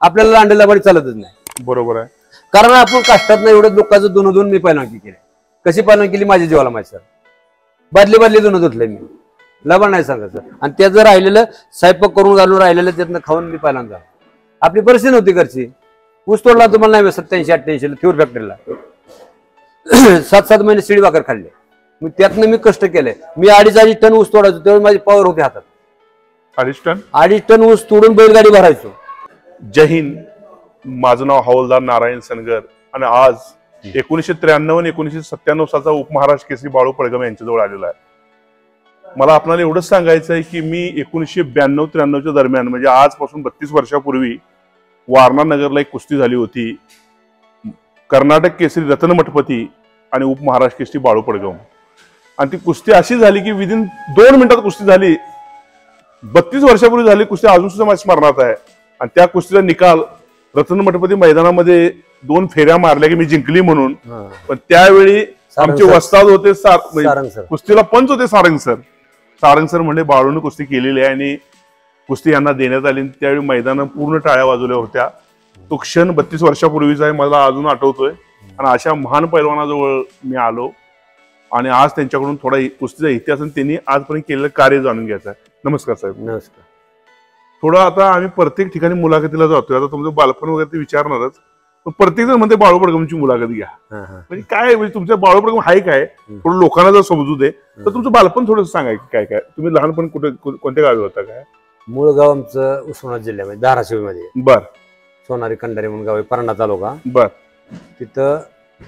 आपल्याला लांडे लबाडी चालतच नाही. बरोबर आहे. कारण आपण कष्टात नाही एवढं लोकांचं दोन मी पहिल्यांदा केले. कशी पहिल्यांदा केली माझ्या जीवाला माहिती सर. बादली दोन धुतले मी, लबाड नाही सांगायचं. आणि त्याचं राहिलेलं स्वयंपाक करून घालून राहिलेलं त्यातनं खाऊन मी पहिल्यांदा. आपली परिस्थिती नव्हती घरची. ऊस तोडला तुम्हाला नाही 87-88 थ्यूर फॅक्टरीला 7-7 महिने शिडी भाकर खाल्ले. मग त्यातनं मी कष्ट केले. मी 2.5 टन ऊस तोडायचो तेव्हा माझी पॉवर होती हातात. 2.5 टन ऊस तोडून बैलगाडी भरायचो. जय हिंद. माझं नाव हवालदार नारायण सनगर आणि आज 1993 आणि 1997 सालचा उपमहाराष्ट्र केसरी बाळू पडगम यांच्याजवळ आलेला आहे. मला आपल्याला एवढंच सांगायचं आहे की मी 1992-93 दरम्यान म्हणजे आजपासून 32 वर्षापूर्वी वारणा नगरला एक कुस्ती झाली होती. कर्नाटक केसरी रतन मठपती आणि उपमहाराष्ट्र केसरी बाळू पडगम. आणि ती कुस्ती अशी झाली की विदिन 2 मिनिटात कुस्ती झाली. 32 वर्षापूर्वी झाली कुस्ती अजून सुद्धा माझ्या स्मरणात आहे. आणि त्या कुस्तीचा निकाल रतन मठपती मैदानामध्ये 2 फेऱ्या मारल्या की मी जिंकली म्हणून. पण त्यावेळी आमचे वस्ताद होते कुस्तीला पंच होते सारंग सर म्हणजे बाळूने कुस्ती केलेली आहे आणि कुस्ती यांना देण्यात आली. त्यावेळी मैदान पूर्ण टाळ्या वाजवल्या होत्या. तो क्षण 32 वर्षापूर्वीचा आहे, मला अजून आठवतोय. आणि अशा महान पैलवानाजवळ मी आलो आणि आज त्यांच्याकडून थोडा कुस्तीचा इतिहास आणि त्यांनी आजपर्यंत केलेलं कार्य जाणून घ्यायचं आहे. नमस्कार साहेब. नमस्कार. थोडं आता आम्ही प्रत्येक ठिकाणी मुलाखतीला जातोय. आता तुमचं बालपण वगैरे ते विचारणारच, पण प्रत्येक जण म्हणते बाळू पडगमची मुलाखत घ्या. म्हणजे काय म्हणजे तुमचं बाळू पडगम आहे काय, थोडं लोकांना जर समजू दे तर तुमचं बालपण थोडं सांगा की काय काय तुम्ही लहानपण कुठे कोणत्या गावी होता काय. मूळ गाव आमचं उस्मानाबाद जिल्ह्यामध्ये धाराशिव मध्ये. बर. सोनारी कंडारी म्हणून गाव आहे, परांडा तालुका. बर. तिथं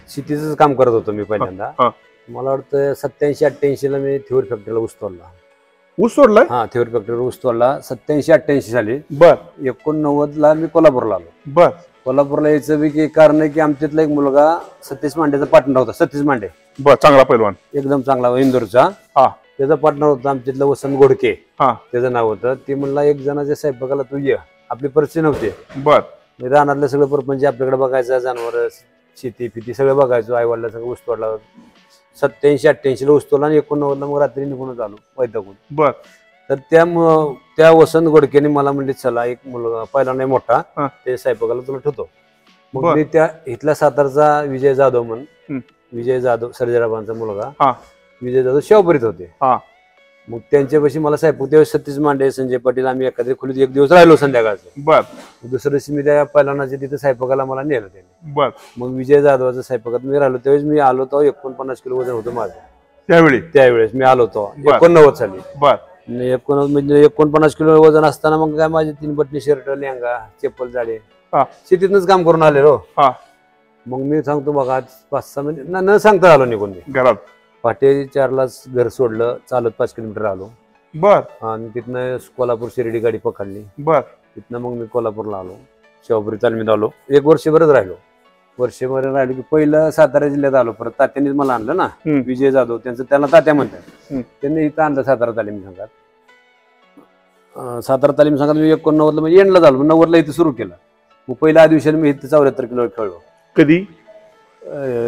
शेतीच काम करत होतो मी पहिल्यांदा. मला वाटतं 87-88 ला मी थ्यूर फॅक्टरीला ऊस तोडला. ऊस तोडलाय? हा, थ्यूर फॅक्टरीवर ऊस तोडला 87-88 साली. बर. 89 ला मी कोल्हापूरला आलो. बर. कोल्हापूरला यायचं बी कारण आहे की आमच्यातला एक मुलगा सतीश मांडेचा पार्टनर होता. सतीश मांडे बर, चांगला पैलवान, एकदम चांगला इंदोरचा. त्याचा पार्टनर होता आमच्यातला वसंत गोडके, त्याचं नाव होतं. ते म्हणला एक जणाच्या स्वयंपाकाला तू ये. आपली परिस्थिती नव्हती. बर. रानातलं सगळं परपंच आपल्याकडे बघायचं, जनावर शेती फिती सगळं बघायचो. आई वडिला सगळं ऊस तोडला. 87-88 ला ऊस तोडला आणि 89 ला मग रात्री निघूनच आलो वैद्यकून. बर. तर त्या वसंत गोडकेने मला म्हणले चला एक मुलगा पहिला नाही मोठा ते स्वयंपाकाला तुला ठेवतो. मग मी त्या इथला सातारचा विजय जाधव म्हणून, विजय जाधव सर्जेराबांचा मुलगा विजय जाधव शेवपुरीत होते. मग त्यांच्यापाशी मला स्वयंपाक त्यावेळेस सतीश मांडे, संजय पाटील आम्ही एखाद्या खोलीत एक दिवस राहिलो संध्याकाळचं. बर. दुसऱ्या दिवशी मी त्या पहिलवानाच्या तिथे स्वयंपाकाला मला नेलं त्यांनी. बर. मग विजय जाधवाच्या स्वयंपाकात मी राहिलो. त्यावेळेस मी आलो होतो 49 किलो वजन होतं माझं त्यावेळेस मी आलो होतो 89 साली. बर. 49 किलो वजन असताना मग काय माझे 3 बटणी शर्ट, लेंगा, चप्पल, जाडे शेतीतनच काम करून आले रो. मग मी सांगतो बघा 5-6 महिने न सांगता आलो निघून मी घरात. पहाटे 4 ला घर सोडलं, चालत 5 किलोमीटर आलो. बर. आणि तिथनं कोल्हापूर शिर्डी गाडी पकडली. बर. तिथनं मग मी कोल्हापूरला आलो, शेवपुरी तालमीत आलो. 1 वर्षभरच राहिलो. वर्षभर राहिलो की पहिलं सातारा जिल्ह्यात आलो. परत तात्यांनीच मला आणलं ना, विजय जाधव त्यांचं, त्याला तात्या म्हणतात. त्यांनी इथं आणलं सातारा तालीम संघात. सातारा तालीम संघात मी 89 ला म्हणजे एंडला झालो. 90 ला इथे सुरू केलं. मग पहिल्या अधिवेशन मी इथे 74 किलो खेळलो. कधी?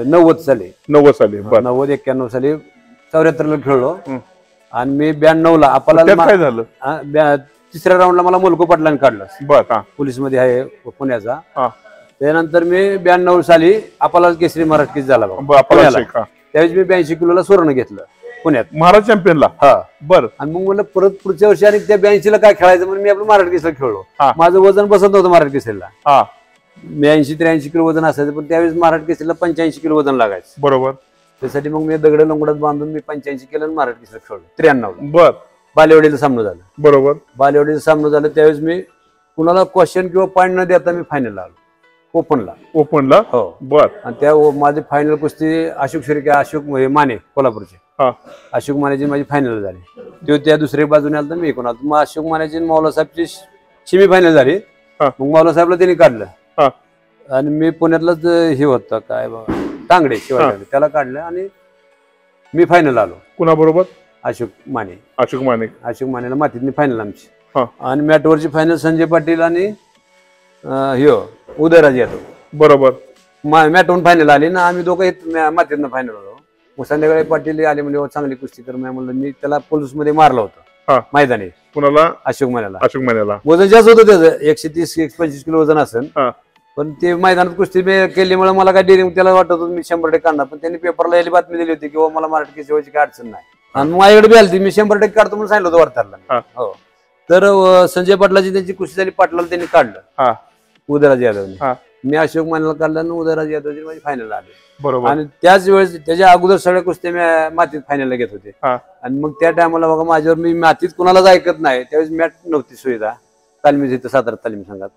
90 साली. 90 साली. 91 साली 74 ला खेळलो. आणि मी 92 ला आपल्याला काय झालं, 3ऱ्या राऊंडला मला मुलको पाटलांनी काढलं. बर. पोलीस मध्ये आहे पुण्याचा. त्यानंतर मी 92 साली आपल्याला केसरी महाराष्ट्र केसरी झाला. त्यावेळेस मी 82 किलोला सुवर्ण घेतलं पुण्यात महाराष्ट्र चॅम्पियनला. बर. आणि मग मला परत पुढच्या वर्षी आणि त्या 82 ला काय खेळायचं म्हणून मी आपलं महाराष्ट्र केसरीला खेळलो. माझं वजन बसत नव्हतं महाराष्ट्र केसरीला. 82-83 किलो वजन असायचं, पण त्यावेळेस महाराष्ट्र केसरीला 85 किलो वजन लागायचं. बरोबर. त्यासाठी मग मी दगड लंगोडात बांधून मी 85 किलो महाराष्ट्र केसरीला खेळलो. 93. बर. बालेवाडीला सामनं झालं. बरोबर. बालेवाडीचं सामनं झालं त्यावेळेस मी कुणाला क्वेश्चन किंवा पॉईंट न देता मी फायनलला आलो. ओपनला. हो. बर. आणि त्या माझी फायनल कुस्ती अशोक माने कोल्हापूरचे, अशोक मानेची माझी फायनल झाली. तो त्या दुसऱ्या बाजूने आला तर मी कोण आलो. मग अशोक मानेची मावला साहेबची सेमी फायनल झाली. मग मावला साहेबला त्यांनी काढलं. आणि मी पुण्यातलंच हे होतं काय बघा तांगडे शिवाय, त्याला काढलं आणि मी फायनल आलो. कुणाबरोबर? अशोक मानेला मातीतनी फायनल आमची. आणि मॅटवरची फायनल संजय पाटील आणि उदयराज यादव बरोबर मॅटवरून फायनल आली ना. आम्ही दोघं मातीतनं फायनल आलो. मग संध्याकाळी पाटील आले म्हणजे चांगली कुस्ती कर. मी म्हणलं, मी त्याला पोलीस मध्ये मारलं होतं. मैदानी. कुणाला? अशोक मान्याला. अशोक मान्याला. वजन जास्त होतं त्याचं, 130-125 किलो वजन असेल. पण ते मैदानात कुस्ती केल्यामुळे मला काय डेअरिंग त्याला वाटत होतं मी 100% काढणार. पण त्यांनी पेपरला यायला बातमी दिली होती की मला मराठी केसरी व्हायची काय अडचण नाही. आणि माझ्याकडे बी आली मी 100% काढतो म्हणून सांगितलं होतं वरतारला. हो. तर संजय पाटलाची त्यांची कुस्ती झाली, पाटलाला त्यांनी काढलं उदयराज यादवने. मी अशोक मान्याला काढलं आणि उदयराज यादवची माझी फायनल आली. बरोबर. आणि त्याच वेळेस त्याच्या अगोदर सगळ्या कुस्त्या मी मातीत फायनलला घेत होते. आणि मग त्या टायमाला बघा माझ्यावर मी मातीत कुणालाच ऐकत नाही. त्यावेळेस मॅट नव्हती सुविधा तालमीच इथं सातारा तालीम संघात.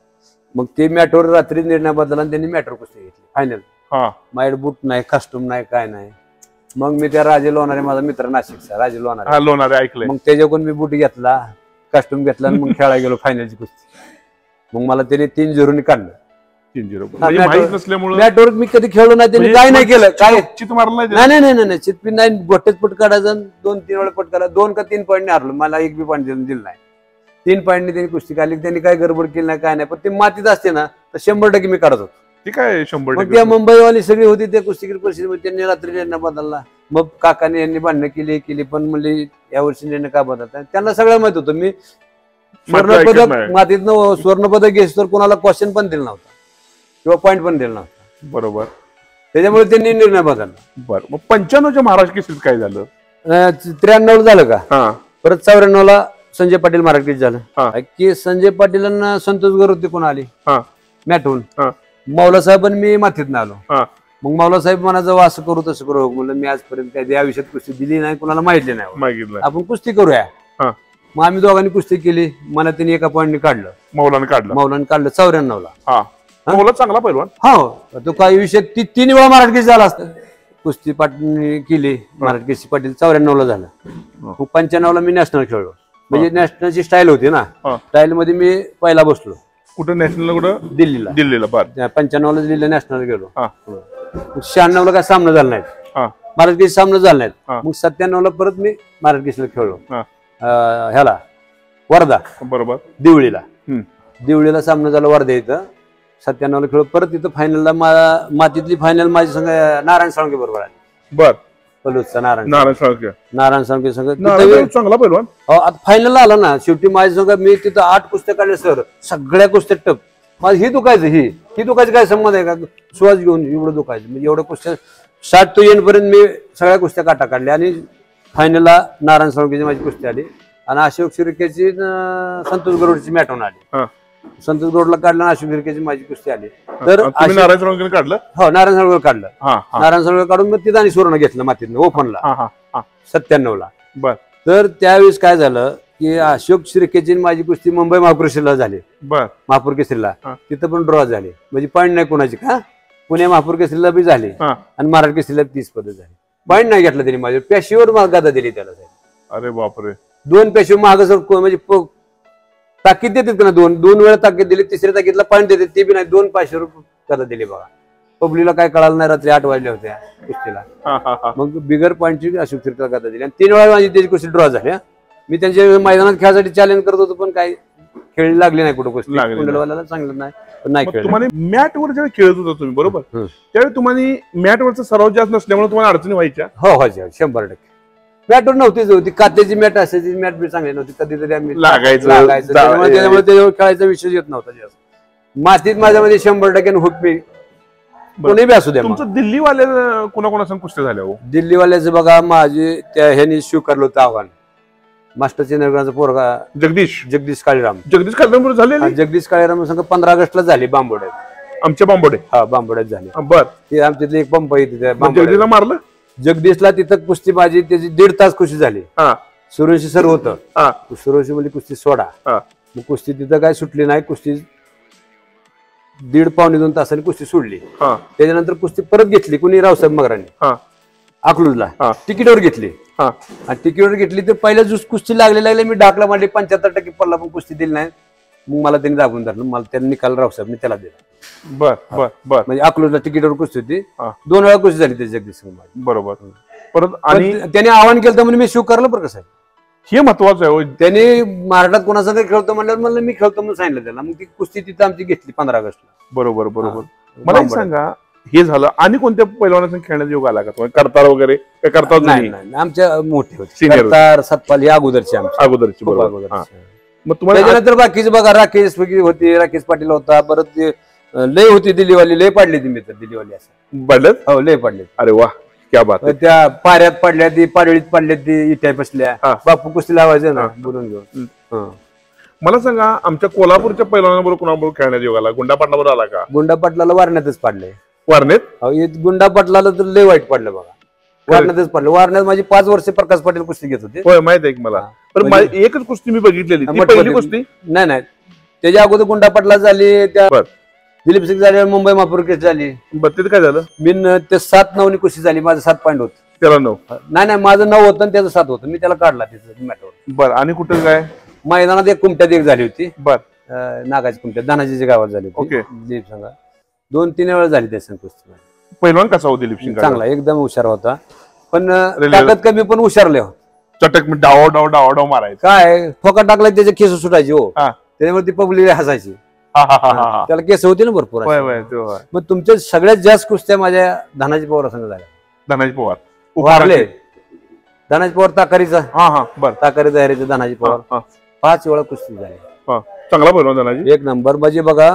मग ते मॅटवर रात्री निर्णय बदलला आणि त्यांनी मॅटवर कुस्ती घेतली फायनल. माझ्याकडे बूट नाही, कस्टम नाही, काय नाही. मग मी त्या राजे लोणारे, माझा मित्र नाशिकचा राजे लोणारे ऐकले. मग त्याच्याकडून मी बूट घेतला, कस्टम घेतला आणि मग खेळायला गेलो फायनलची कुस्ती. मग मला त्याने 3-0 काढलं. 3-0 माहित नसल्यामुळे मॅटवर मी कधी खेळलो नाही, त्यांनी काय नाही केलं. काय चित मारला नाही चितपी नाही, गोट्यात पट काढायचं, 2-3 वेळा पट काढला. 2 का 3 पॉईंटने हरलो, मला एक बी पॉईंट दिलं नाही. 3 पॉईंटने त्यांनी कुस्ती काढली. त्यांनी काय गडबड केली नाही, काय नाही. पण ते मातीत असते ना तर 100% मी काढत होतो. ते काय 100%. मग त्या मुंबईवाली सगळी होती त्या कुस्तीगीर परिषदेमध्ये, त्यांनी रात्री निर्णय बदलला. मग काकाने यांनी भांडणं केली पण म्हणले यावर्षी निर्णय का बदलता. त्यांना सगळं माहित होतं मी स्वर्णपदक मातीतनं स्वर्णपदक घ्यायचं तर कोणाला क्वेश्चन पण दिला नव्हता किंवा पॉईंट पण दिला नव्हता. बरोबर. त्याच्यामुळे त्यांनी निर्णय बदलला. बरं. मग 95च्या महाराष्ट्र केसरीत काय झालं? 93 झालं का? परत 94ला संजय पाटील महाराष्ट्र केसरी झालं की संजय पाटीलांना संतोष गरुती कोण आली मॅटून. मौला साहेब मी मातीतनं आलो. मग मौला साहेब म्हणायचं असं करू तसं करू. म्हणलं मी आजपर्यंत काय या विषयात कुस्ती दिली नाही, कोणाला माहिती नाही, आपण कुस्ती करूया. मग आम्ही दोघांनी कुस्ती केली. मला त्यांनी एका पॉईंटने काढलं. मौलाने काढलं 94ला. मौला चांगला पैलवान. हो. तो काही विषय 3 वेळा मराठी केसरी झाला असतं. कुस्ती पाटील केली मराठी केसरी पाटील 94ला झालं. मग 95ला मी नॅशनल खेळलो. म्हणजे नॅशनलची स्टाईल होती ना, स्टाईल मध्ये मी पहिला बसलो. कुठं नॅशनल? कुठं? दिल्लीला. 95ला दिल्लीला नॅशनल गेलो. 96ला काय सामना झाला नाही, मराठी केसरी सामना झाला नाही. मग 97ला परत मी मराठी केसरीला खेळलो ह्याला वर्धा. बरोबर. दिवळीला सामना झाला वर्धा इथं. 97ला खेळलो. परत तिथं फायनलला मातीतली फायनल माझी संघ नारायण साळुंके बरोबर आली. बर. पलूसचा नारायण साळुंके संघ चांगला पैलवान. आता फायनलला आला ना. शेवटी माझ्या संघ मी तिथं 8 कुस्त्या काढल्या सर, सगळ्या कुस्त्या टप. माझं ही दुखायचं काय संबंध आहे का? श्वास घेऊन एवढं दुखायचं. म्हणजे एवढं कुस्त्या 60 तो येईपर्यंत मी सगळ्या कुस्त्या काढल्या. आणि फायनलला नारायण साळुंकेची माझी कुस्ती आली. आणि अशोक शिर्केची संतोष गरुडची मॅटून आली. संतोष गरुडला काढलं, अशोक शिर्केची माझी कुस्ती आली. तर नारायण साळुंके काढलं. हो, नारायण साळुंके काढलं. नारायण साळुंके काढून मग तिथं आणि सुवर्ण घेतलं मातीतनं ओपनला 97ला. बर. तर त्यावेळेस काय झालं की अशोक शिर्केची माझी कुस्ती मुंबई महापौर केसरीला झाली. महापौर केसरीला तिथं पण ड्रॉ झाली. म्हणजे पॉईंट नाही कोणाची का. पुणे महापौर केसरीला बी झाली आणि मराठी केसरीला 30 पदक झाली. पॉईंट नाही घेतला त्यांनी माझ्या पेशीवर गादा दिली त्याला. अरे बापरे. 2 पेशी माग म्हणजे ताकीद देतात का ना. 2 वेळा ताकीद दिली. तिसऱ्या ताकीदला पॉईंट देतात ते बी नाही. 2 पेशीवर गादा दिली बघा. पब्लिकला काय कळालं नाही. रात्री 8 वाजल्या होत्या कुस्तीला. मग बिगर पॉईंटची अशोक शिर्केला गादा दिली. आणि 3 वेळा माझी त्याची कुस्ती ड्रॉ झाली. मी त्यांच्या मैदानात खेळासाठी चॅलेंज करत होतो पण काही खेळली लागली नाही. कुठं कुस्ती कुंडलवाल्याला चांगलं नाही पण नाही खेळलं. तुम्हाला मॅटवर जेव्हा खेळत होता तुम्ही बरोबर, त्यावेळी तुम्हाला मॅटवरचा सराव जास्त नसल्यामुळे तुम्हाला अडचणी व्हायच्या? हो 100%. मॅटवर नव्हतीच होती. कात्याची मॅट असायची. मॅट बी चांगली नव्हती. कधीतरी आम्ही लागायचं त्याच्यामुळे त्याच्यावर खेळायचा विषय येत नव्हता जास्त. मातीत माझ्यामध्ये 100% हुक मी कोणी बी असू द्या. तुमचं दिल्लीवाले कोणाकोणासंग कुस्त्या झाल्या? दिल्लीवाल्याचं बघा माझे त्या ह्यांनी स्वीकारलं होतं आव्हान. मास्टर चिन्हचा पोरगा जगदीश काळीराम झाले. जगदीश काळीराम संघ 15 ऑगस्टला झाली बांबोड्यात. आमच्या बांबोड्यात झाली. बर. ते आमच्यातले एक पंप आहे जगदीशला मारलं. जगदीशला तिथं कुस्ती माझी त्याची 1.5 तास कुस्ती झाली. सूर्यवंशी सर होतं. सूर्यवंशी म्हणजे कुस्ती सोडा. मग कुस्ती तिथं काय सुटली नाही. कुस्ती 1.5-2 तासांनी कुस्ती सोडली. त्याच्यानंतर कुस्ती परत घेतली कुणी रावसाहेब मगरांनी अकलूजला. तिकीटवर घेतली. आणि तिकीटवर घेतली तर पहिल्या जुस कुस्ती लागले मी डाकला मांडली. 75% पडला पण कुस्ती दिली नाही. मग मला त्यांनी दाखवून धरलं. मला त्यांनी निकाल रावसाहेबने त्याला दिला. बर. म्हणजे अकलूजला तिकीटवर कुस्ती होती. 2 वेळा कुस्ती झाली त्याची जगदीश संघ. बरोबर. परत आणि त्याने आव्हान केलं म्हणजे मी स्वीकारलं बरं. कसं आहे हे महत्वाचं आहे. त्यांनी महाराष्ट्रात कोणासंग खेळतो म्हणलं मी खेळतो म्हणून सांगितलं त्याला. मग ती कुस्ती तिथं आमची घेतली 15 ऑगस्टला. बरोबर. मला एक सांगा, हे झालं आणि कोणत्या पैलवानांना खेळण्याचा योग आला का तुम्हाला? करतार वगैरे काय करतात? नाही आमच्या मोठे होते Senior होते. करतार, सतपाल ही अगोदरची आमची अगोदरची खूप बरोबर. अगोदरची. हा. मग तुम्हाला त्याच्यानंतर बाकीचे बघा राकेश होती, राकेश पाटील होता, परत ते, लय होती दिल्लीवाली, लय पाडली ती मी तर दिल्लीवाली असं. पडलं? हो लय पाडले. अरे वा, क्या बात आहे. त्या पाऱ्यात पडल्या ती, पाडळीत पडल्या ती, इट्या बसल्या. हा. बापू कुस्ती लावायचं ना बोलून घेऊन. हा. मला सांगा, आमच्या कोल्हापूरच्या पैलवानाबरोबर कुणाबरोबर खेळण्याचा योग आला? गुंडा पाटलाबरोबर आला का? गुंडा पाटलाला वारण्यातच पाडले. वारनेत? गुंडा पाटलाला तर लय वाईट पडलं बघा. वारण्यातच पडलं. वारण्यात माझी 5 वर्ष प्रकाश पाटील कुस्ती घेत होते. होय, माहित आहे की मला. पण एकच कुस्ती मी बघितलेली, ती पहिली कुस्ती. नाही त्याच्या अगोदर गुंडा पाटला झाली, त्या बर. दिलीप सिंग झाली, मुंबई महापौर केस झाली. तिथे काय झालं? बिन ते 7-9 कुस्ती झाली. माझं 7 पॉईंट होत. त्याला 9? नाही माझं 9 होतं आणि त्याचं 7 होतं. मी त्याला काढला तिथं मॅटवर. बर. आणि कुठं काय मैदानात एक कुमट्यात एक झाली होती. बर. नागाची कुमट्यात दानाजीच्या गावात झाली होती. ओके. दिलीप संघ 2-3 वेळा झाली त्या संघ कुस्ती. पैलवान कसा हो दिलीप सिंग? चांगला, एकदम हुशार होता, पण ताकद कमी, पण हुशारले हो. चटक डाव मारायचं. काय ठोका टाकला त्याचे केस सुटायचे हो. त्याच्यामुळे ती पब्लिक हसायची. त्याला केस होती ना भरपूर. मग तुमच्या सगळ्यात जास्त कुस्त्या माझ्या धनाजी पवार संघ झाल्या. धनाजी पवार वारले. धनाजी पवार ताकारीचा. बर. ताकारी तयारीचा धनाजी पवार 5 वेळा कुस्ती झाली. चांगला पैलवान धनाजी, एक नंबर. म्हणजे बघा,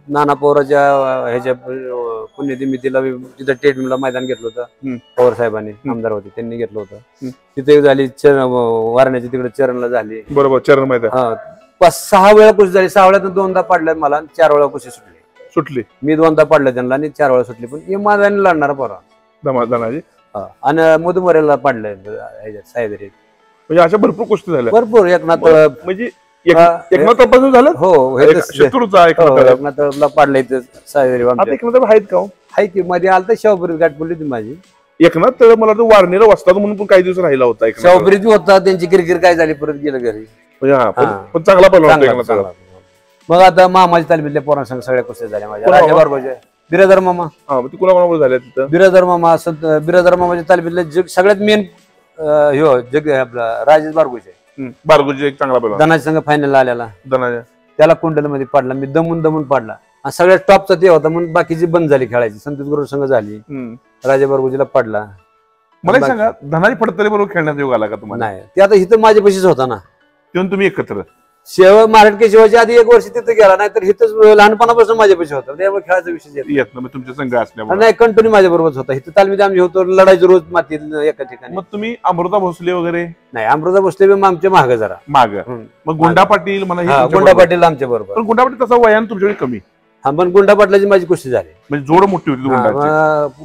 नाना पवाराच्या ह्याच्या पुण्यतिथीला तिथं ट्रेडमिलला मैदान घेतलं होतं. पवार साहेबांनी, आमदार होते, त्यांनी घेतलं होतं. तिथे झाली वारण्याची, तिकडे चरणला झाली. बरोबर. चरण माहिती आहे. 5-6 वेळा कुस्ती झाली. 6 वेळा 2दा पाडल्या मला, 4 वेळा कुस्ती सुटली. मी 2दा पाडलं त्यांना आणि 4 वेळा सुटली. पण हे माझ्याने लढणार पोरा. धनाजी आणि मधुमरेला पाडलंय ह्याच्यात सायदरी. म्हणजे अशा भरपूर गोष्टी झाल्या. भरपूर. एकनाथ म्हणजे एकनाथ तपासून झालं. हो, शत्रूचा एकनाथला पाडलंय सायदरी. एकनाथ आहेत का? हाय की मध्ये आलता शाहपुरीत गाठ पडली होती माझी. एकनाथ मला तो वारणीला वसतात म्हणून पण काही दिवस राहिला होता. शाहपुरीत होता, त्यांची क्रिकेट काय झाली, परत गेलं घरी. पण चांगला पैलवान. मग आता मामाच्या तालमीतल्या पोरांसंग सगळ्या कुस्त्या झाल्या माझ्या. राजाबरोबर बिरादर मामा. ती कुणाबरोबर झाल्या तिथं? बिरादर मामा. बिरादर मामाच्या तालमीतल्या सगळ्यात मेन जग आपला राजेश बारगुजे. बारगुजी एक चांगला पैलवान. धनाजी संघ फायनल आलेला. धनाजी त्याला कुंडल मध्ये पाडला मी, दमून पाडला. आणि सगळ्यात टॉपचा ते होता म्हणून बाकीची बंद झाली खेळायची. संतोष गुरु संघ झाली. राजा बारगुजीला पाडला. मला सांगा, धनाजी फडतरे बरोबर खेळण्याचा योग आला का तुम्हाला? नाही, ते आता इथं माझ्या पैसेच होता ना. तेव्हा तुम्ही एकत्र महाराष्ट्र शिवाच्या आधी 1 वर्ष तिथे गेला, नाही तर इथंच लहानपणापासून माझ्या पैसे होता. त्यामुळे खेळायचा विषय येत ना. तुमच्या संघ असल्यामुळे नाही, कंटिन्यू माझ्या बरोबरच होता. इथं तालमीत आम्ही होतो, लढायचो रोज मातीत एका ठिकाणी. मग तुम्ही अमृता भोसले वगैरे? नाही, अमृता भोसले आमच्या मागे जरा माग. मग गुंडा पाटील मला गुंडा पाटील आमच्या बरोबर. पण गुंडा पाटील तसा वयान तुमच्याकडे कमी. पण गुंडा पाटलाची माझी कुस्ती झाली. म्हणजे जोड मोठी होती.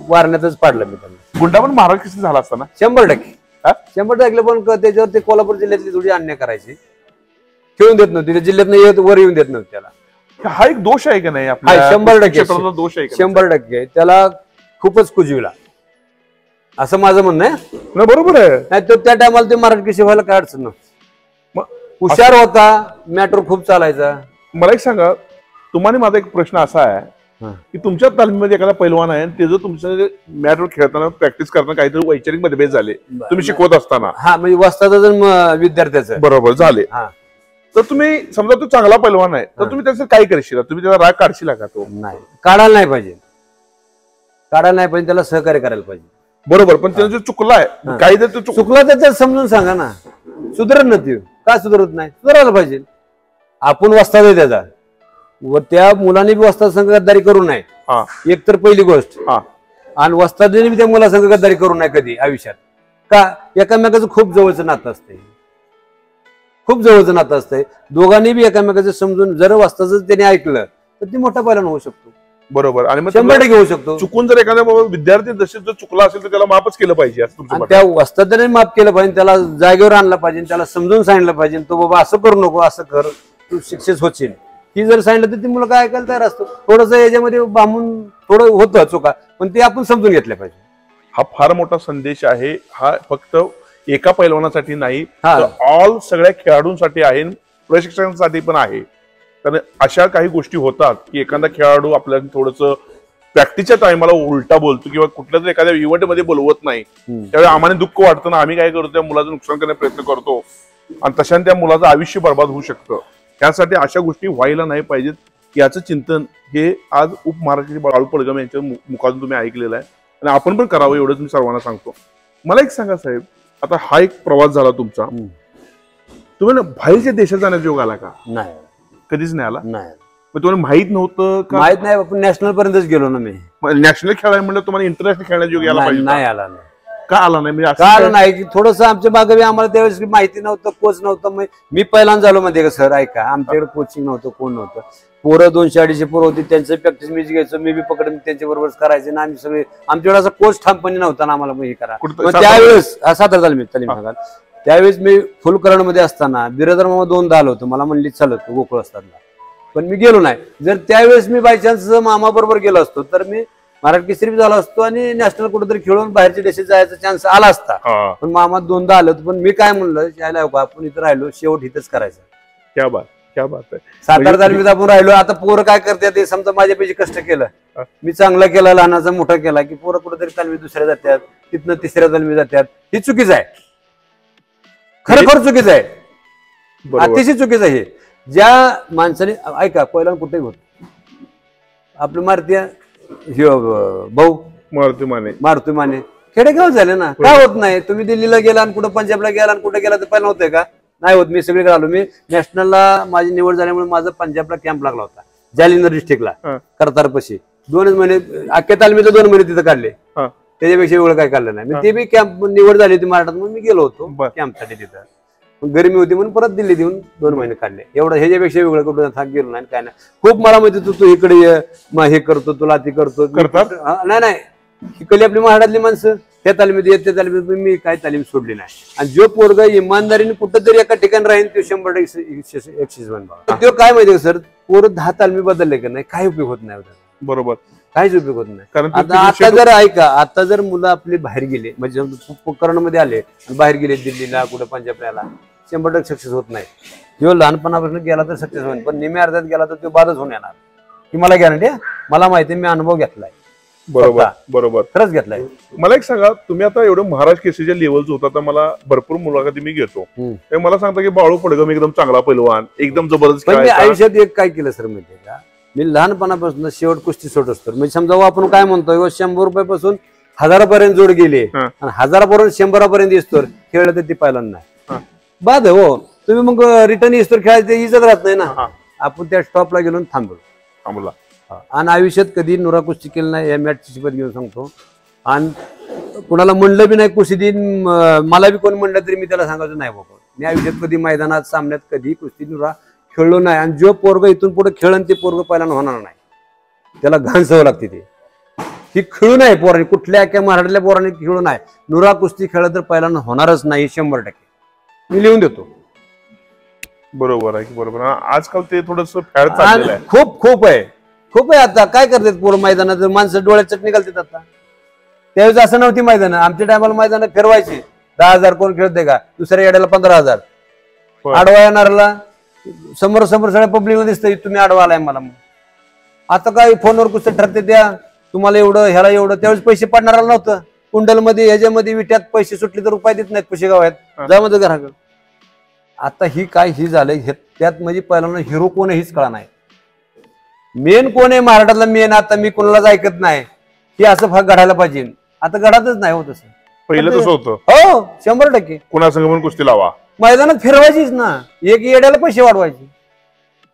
वारण्यातच पाडलं मी त्यांना. गुंडा पण महाराज किस्ती झाला असताना 100%. 100% पण त्याच्यावर ते कोल्हापूर जिल्ह्यातली थोडी अन्याय करायची. खेळून देत नव्हती, जिल्ह्यात वर येऊन देत नव्हती त्याला. हा एक दोष आहे का नाही? 100% दोष आहे. 100% त्याला खूपच कुजविला, असं माझं म्हणणं आहे. बरोबर आहे. नाही तर त्या टायमाला ते मराठी केशी व्हायला काय अडचण नव्हती. हुशार होता, मॅटर खूप चालायचा. मला एक सांगा, तुम्हाला माझा एक प्रश्न असा आहे की तुमच्या तालमीमध्ये एखादा पैलवान आहे, ते जर तुमच्या मॅटवर खेळताना प्रॅक्टिस करताना काहीतरी वैचारिक मतभेद झाले तुम्ही शिकवत असताना, म्हणजे वस्ताचं विद्यार्थ्याचं बरोबर झाले, तर तुम्ही समजा तो चांगला पैलवान आहे, तर तुम्ही त्याचं काय करशील? तुम्ही त्याला राग काढशील का? तो नाही, काढायला नाही पाहिजे. त्याला सहकार्य करायला पाहिजे. बरोबर. पण त्यानं जो चुकलाय, काही जर चुकला तर समजून सांगा ना. सुधारत नाही, का सुधारत नाही? सुधारायला पाहिजे. आपण वस्ताद आहे त्याचा, व त्या मुलाने बी वस्ताद संघ गद्दारी करू नये, एक तर पहिली गोष्ट. आणि वस्तादीने बी त्या मुलासंघ गद्दारी करू नये कधी आयुष्यात. का? एकामेकाचं खूप जवळचं नातं असते, खूप जवळचं नातं असतंय. दोघांनी बी एकामेकाचं समजून जर वस्ताचं त्याने ऐकलं तर ती मोठा पैलवान होऊ शकतो. बरोबर. आणि 100% होऊ शकतो. चुकून जर एखाद्या विद्यार्थी जर चुकला असेल तर त्याला माफच केलं पाहिजे. त्या वस्तादाने माफ केलं पाहिजे, त्याला जागेवर आणलं पाहिजे, त्याला समजून सांगितलं पाहिजे, तो बाबा असं करू नको, असं कर, तू शिक्षित होशील. ही जर सांगितलं तर ती मुलं काय ऐकायला तयार असतो. थोडस याच्यामध्ये बांबून थोडं होतं चुका, पण ते आपण समजून घेतल्या पाहिजे. हा फार मोठा संदेश आहे. हा फक्त एका पैलवानासाठी नाही, तर ऑल सगळ्या खेळाडूंसाठी आहे, प्रशिक्षकांसाठी पण आहे. कारण अशा काही गोष्टी होतात की एखादा खेळाडू आपल्याला थोडंसं प्रॅक्टिसच्या टायमाला उलटा बोलतो किंवा कुठल्या तरी एखाद्या इव्हेंटमध्ये बोलवत नाही, त्यावेळी आम्हाला दुःख वाटतं ना. आम्ही काय करतो, त्या मुलाचं नुकसान करण्याचा प्रयत्न करतो आणि तशाने त्या मुलाचं आयुष्य बर्बाद होऊ शकतं. त्यासाठी अशा गोष्टी व्हायला नाही पाहिजेत. याचं चिंतन हे आज उपमहाराष्ट्राचे बाळू पडगम यांच्या मुखातून तुम्ही ऐकलेलं आहे आणि आपण पण करावं एवढंच मी सर्वांना सांगतो. मला एक सांगा साहेब, आता हा एक प्रवास झाला तुमचा, तुम्हाला बाहेरच्या देशात जाण्याचा योग आला का? नाही, कधीच नाही आला. नाही, मग तुम्हाला माहित नव्हतं का? माहित नाही, आपण नॅशनल पर्यंतच गेलो ना. मी नॅशनल खेळायला म्हणलं तुम्हाला इंटरनॅशनल खेळण्याचा योग यायला पाहिजे. नाही आला. नाही का आला नाही? म्हणजे का आलं नाही की थोडस आमच्या मागे आम्हाला त्यावेळेस माहिती नव्हतं, कोच नव्हतं. मी पहिल्यांदा झालो मध्ये का सर, ऐका, आमच्याकडे कोचिंग नव्हतं, कोण नव्हतं. पोरं 200-250 पोरं होती, त्यांचं प्रॅक्टिस मीच घ्यायचो, मी बी पकडून त्यांच्या बरोबर करायचे ना. आम्ही सगळे, आमच्याकडे असा कोच ठामपणे नव्हता ना आम्हाला हे करा. त्यावेळेस 7 तालीम भागात त्यावेळेस मी फुल करण मध्ये असताना बिरादर मामा 2दा आलो होतो, मला म्हणली चालत गोकुळ असताना, पण मी गेलो नाही. जर त्यावेळेस मी बायचान्स मामा बरोबर गेलो असतो तर मी मराठी केसरी झाला असतो आणि नॅशनल कुठेतरी खेळून बाहेरच्या देशात जायचा चान्स आला असता. पण मामा 2दा आलो. पण मी काय म्हणलं, यायला आपण इथं राहिलो, शेवट इथंच करायचं. क्या बात, क्या बात आहे. 7 तालमीत आपण राहिलो. आता पोरं काय करतात ते समजा, माझ्यापेक्षा कष्ट केलं, मी चांगला केला, लहानाचा मोठा केला की पोरं कुठेतरी तालमी दुसऱ्या जातात, तिथनं 3ऱ्या तालमी जातात. ही चुकीचं आहे, खरोखर चुकीचं आहे, अतिशय चुकीचं आहे. ज्या माणसाने, ऐका, पहिला कुठेही होत आपलं मारुती भाऊ मारुती माने खेडेगाव झाले ना, काय होत नाही? तुम्ही दिल्लीला गेला आणि कुठं पंजाबला गेला आणि कुठं गेला तर पहिला होतंय का? नाही होत. मी सगळीकडे आलो. मी नॅशनलला माझी निवड झाल्यामुळे माझा पंजाबला कॅम्प लागला होता, जालिंदर डिस्ट्रिक्टला, करतारपाशी. 2 महिने अख्ख्या तालमीचे 2 महिने तिथं काढले, त्याच्यापेक्षा वेगळं काय काढलं नाही. ते बी कॅम्प निवड झाली होती मराठात म्हणून मी गेलो होतो कॅम्पसाठी. तिथं गरमी होती म्हणून परत दिल्लीत येऊन 2 महिने काढले. एवढं ह्याच्यापेक्षा वेगळं कुठं गेलो नाही, काय नाही. खूप मला माहिती, तू इकडे ये, मग हे करतो, तुला ती करतो. नाही, इकडली आपली महाराष्ट्रातली माणसं त्या तालमीत येत, त्या तालमीत मी काय तालीम सोडली नाही. आणि जो पोरगा इमानदारीने कुठंतरी एका ठिकाणी राहील तो 100% बनवा. तो काय माहिती सर, पोरं 10 तालमी बदलले का नाही, काही उपयोग होत नाही. बरोबर, काहीच उपयोग होत नाही. कारण आता जर ऐका, आता जर मुलं आपली बाहेर गेले, म्हणजे उपकरणामध्ये आले आणि बाहेर गेले दिल्लीला, कुठं पंजाबला, 100% सक्सेस होत नाही. जो लहानपणापासून गेला तर सक्सेस होईल, पण निम्या अर्ध्यात गेला तर तो बादच होऊन येणार. ही मला गॅरंटी आहे, मला माहिती, मी अनुभव घेतलाय. बरोबर, बरोबर, खरंच घेतलाय. मला एक सांगा, तुम्ही आता एवढं महाराष्ट्र केसरीच्या लेवलचं होता, तर मला भरपूर मुलाखती मी घेतो, मला सांगता की बाळू पडगम एकदम चांगला पैलवान, एकदम जबरदस्त. पण मी आयुष्यात एक काय केलं सर माहितीये का, मी लहानपणापासून शेवट कुस्ती सोडत असतो. म्हणजे समजा आपण काय म्हणतोय, 100 रुपयापासून 1000पर्यंत जोड गेली आणि 1000पर्यंत 100पर्यंत येतो खेळलं तर ती पाहिलं नाही बाद हो. तुम्ही मग रिटर्न येतो खेळायचं इज्जत राहत नाही ना. आपण त्या स्टॉपला गेलो थांबला. आणि आयुष्यात कधी नुरा कुस्ती केलं नाही, या मॅचची शपथ घेऊन सांगतो. आणि कुणाला म्हणलं बी नाही कुस्ती दिन, मला बी कोण म्हणलं तरी मी त्याला सांगायचं नाही बाबा, मी आयुष्यात कधी मैदानात सामन्यात कधी कुस्ती नुरा खेळलो नाही. आणि जो पोरग इथून पुढे खेळन ते पोरग पहिला होणार नाही, त्याला घाण सवय लागते. ती खेळू नाही पोरांनी, कुठल्या एका महाराष्ट्रातल्या पोरांनी खेळू नाही. नुरा कुस्ती खेळ तर पहिला होणारच नाही, 100%. मी लिहून देतो. बरोबर आहे, बरोबर. आजकाल ते थोडस फॅड चाललेलं आहे, खूप आहे. आता काय करतात पोरं मैदानात, माणसं डोळ्यात चटणी घालतात. आता त्यावेळेस असं नव्हती मैदान, आमच्या टायमाला मैदानात फिरवायची. 10,000 कोण खेळते का, दुसऱ्या येड्याला 15,000, आडवा येणाऱ्याला समोर सगळ्या पब्लिकला दिसतंय तुम्ही आडवा आलाय मला. आता काय फोनवर कुस्ती ठरते, त्या तुम्हाला एवढं ह्याला एवढं. त्यावेळेस पैसे पडणाऱ्याला नव्हतं. कुंडलमध्ये ह्याच्यामध्ये विट्यात पैसे सुटले तर रुपये देत नाहीत पैसे गावात जामध्ये घराकडे. आता ही झालंय त्यात म्हणजे पहिल्यांदा हिरो कोण हेच कळा नाही. मेन कोण आहे महाराष्ट्रातला मेन, आता मी कोणालाच ऐकत नाही की असं भाग घडायला पाहिजे. आता घडतच नाही होत तसं. पहिलं तसं होतं हो 100%. कुणासंग म्हणून कुस्ती लावा, मैदानात फिरवायचीच ना, एक येड्याला पैसे वाढवायचे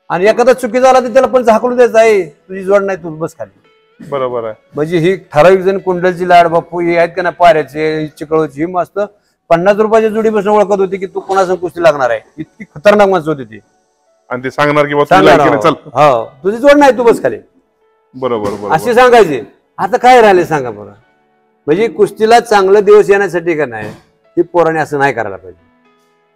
आणि एखादा चुकी झाला तर त्याला पण झाकलून द्यायचं आहे, तुझी जोड नाही तू बस खाली. बरोबर आहे. म्हणजे ही ठराविक जण कुंडलची लाड बापू हे आहेत का ना, पाऱ्याचे चिकळची, ही मस्त 50 रुपयाच्या जोडीपासून ओळखत होती की तू कोणासंग कुस्ती लागणार आहे. इतकी खतरनाक माणसं होती ती. आणि ते सांगणार की हो तुझी जोड नाही तू बस खाली. बरोबर असे सांगायचे. आता काय राहिले सांगा बरं. म्हणजे कुस्तीला चांगले दिवस येण्यासाठी का नाही, ही पोराने असं नाही करायला पाहिजे.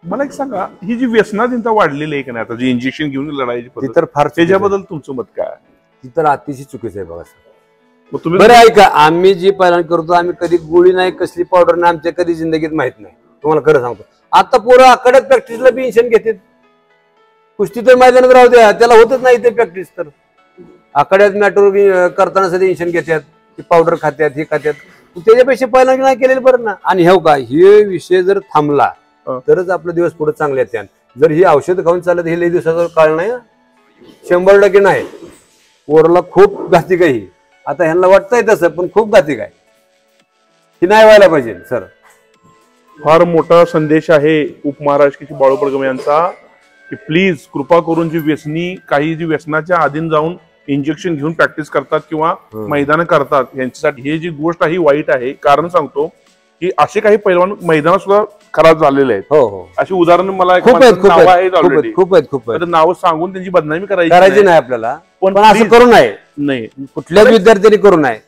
मला एक सांगा, ही जी व्यसनाधीनता वाढलेली आहे का नाही, आता जी इंजेक्शन घेऊन लढायची, तर फार त्याच्याबद्दल तुमचं मत काय? ती तर अतिशय चुकीचं आहे बघा सर. तुम्ही बरं ऐका, आम्ही जी पालन करतो, आम्ही कधी गोळी नाही, कसली पावडर नाही, आमच्या कधी जिंदगीत माहित नाही. तुम्हाला खरं सांगतो. आता पोरं आकड्यात प्रॅक्टिसला बी इंजेक्शन घेतात. कुस्ती तर मैदानात राहू द्या, त्याला होतच नाही ते प्रॅक्टिस. तर आकड्यात मॅटोर करताना सध्या इंजेक्शन घेतात, पावडर खात्यात, हे खात्यात. त्याच्यापेक्षा पहिला नाही केलेलं बरं ना. आणि हो का, हे विषय जर थांबला तरच आपले दिवस पुढे चांगले आहेत. जर ही औषध खाऊन चालत हे लई दिवसाचा काळ नाही, 100% नाही. पोराला खूप घातिक आहे ही. आता ह्यांना वाटतंय तसं, पण खूप घातिक आहे, ही नाही व्हायला पाहिजे सर. फार मोठा संदेश आहे उपमहाराष्ट्र केसरी बाळू पडगम यांचा की प्लीज कृपा करून जी व्यसनी, काही जी व्यसनाच्या अधीन जाऊन इंजेक्शन घेऊन प्रॅक्टिस करतात किंवा मैदान करतात, यांच्यासाठी हे जी गोष्ट आहे वाईट आहे. कारण सांगतो की असे काही पैलवान मैदानात सुद्धा खराब झालेले आहेत. हो हो, अशी उदाहरण मला खूप आहेत, खूप नावं आहेत, already. खूप आहेत, खूप आहेत. नावं सांगून त्यांची बदनामी करायची नाही आपल्याला, पण असं please, करू नये. नाही कुठल्याच विद्यार्थ्यांनी करू नये.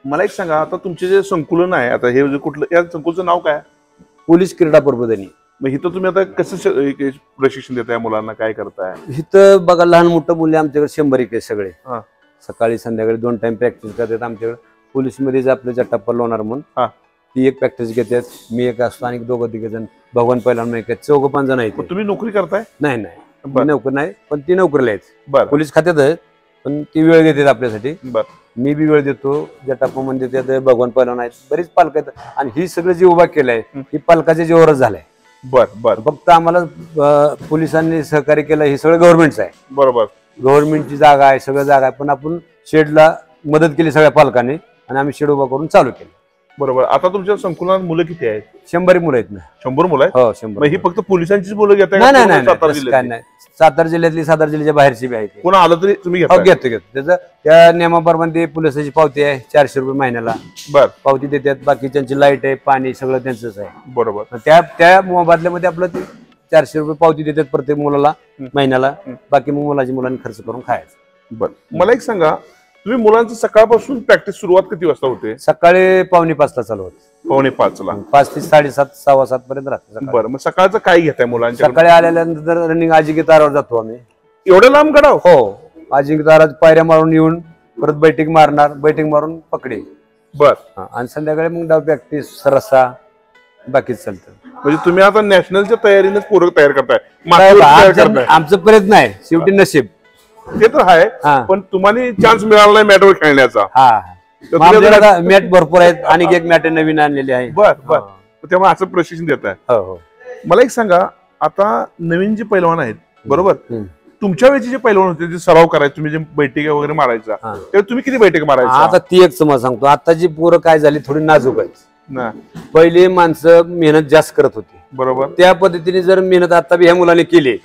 मला एक सांगा, आता तुमचे जे संकुलन आहे, आता हे जे कुठलं, या संकुलचं नाव काय? पोलीस क्रीडा प्रबोधिनी. मग इथं तुम्ही आता कसं प्रशिक्षण देताय मुलांना, काय करताय? इथं बघा लहान मोठं मुले आमच्याकडे 100 आहे सगळे. हा. सकाळी संध्याकाळी 2 टाइम प्रॅक्टिस करतात आमच्याकडे. पोलीस मध्ये आपलं जट्टाप्पा लोणार म्हणून हा. ती एक प्रॅक्टिस घेतात, मी एक असतो आणि 2-3 जण भगवान पहिला 4-5 जण आहेत. मग तुम्ही नोकरी करताय? नाही मी नोकरी नाही, पण ती नोकरीला आहेत. बरं. पोलीस खात्यात आहेत, पण ती वेळ देतात आपल्यासाठी. बरं. मी बी वेळ देतो. जटाप्पा मध्ये देतात, भगवान पहिला आहेत, बरीच पालक आहेत. आणि ही सगळं जे उभा केलंय ही पालकाच्या जीवावरच झालंय. बरं. फक्त आम्हाला पोलिसांनी सहकार्य केलं, हे सगळं गव्हर्नमेंटचं आहे. बरोबर. गव्हर्नमेंटची जागा आहे, सगळं जागा आहे, पण आपण शेडला मदत केली सगळ्या पालकांनी आणि आम्ही शेड उभा करून चालू केलं. बरोबर. आता तुमच्या संकुलात मुलं किती आहेत? 100 मुलं आहेत ना. 100 मुलं आहेत? हो, 100. मग ही फक्त पोलिसांचीच मुलं घेताय? नाही, सातारा काय जिल्ह्यात नाही. सातारा जिल्ह्यातली, सातारा जिल्ह्याच्या बाहेरची बी आहेत. कोणा आलं तरी तुम्ही हो, घेतो. त्याचं त्या नियमाप्रमाणे पोलिसाची पावती आहे 400 रुपये महिन्याला. बर. पावती देतात. बाकी त्यांची लाईट आहे, पाणी सगळं त्यांचंच आहे. बरोबर. त्या मोबदल्यामध्ये आपलं ते 400 रुपये पावती देतात प्रत्येक मुलाला महिन्याला. बाकी मग मुलांनी खर्च करून खायचं. बरं. मला एक सांगा, तुम्ही मुलांचं सकाळपासून प्रॅक्टिस सुरुवात किती वाजता होते? सकाळी 4:45 चालू होते. 4:45 5 ते 7:30, 7:15 पर्यंत राहते. बरं. मग सकाळचं काय घेताय मुलांच्या? सकाळी आल्यानंतर रनिंग अजिंक्य तारावर जातो आम्ही. एवढं लांब गडाव? हो, अजिंक्य तारा पायऱ्या मारून येऊन परत बैठक मारणार, बैठक मारून पकडी. बर. आणि संध्याकाळी मग डाव प्रॅक्टिस, रस्सा, बाकीच चालतं. म्हणजे तुम्ही आता नॅशनलच्या तयारीनेच पूरक तयार करताय? आमचं प्रयत्न आहे, शेवटी नशीब. ते तर आहे, पण तुम्हाला चान्स मिळाला नाही मॅटवर खेळण्याचा. मॅट भरपूर आहेत, आणि एक मॅट नवीन आणलेली आहे. बर. तेव्हा असं प्रशिक्षण देत आहे. हो. मला एक सांगा, आता नवीन जे पैलवान आहेत, बरोबर, तुमच्या वेळेचे जे पैलवान होते, जे सराव करायचे, तुम्ही जे बैठक वगैरे मारायचा, तेव्हा तुम्ही किती बैठक मारायचा? आता ती एक समज सांगतो, आताची पोरं काय झाली, थोडी नाजूक आहेत. पहिले माणसं मेहनत जास्त करत होती, बरोबर. त्या पद्धतीने जर मेहनत आता ह्या मुलाने केली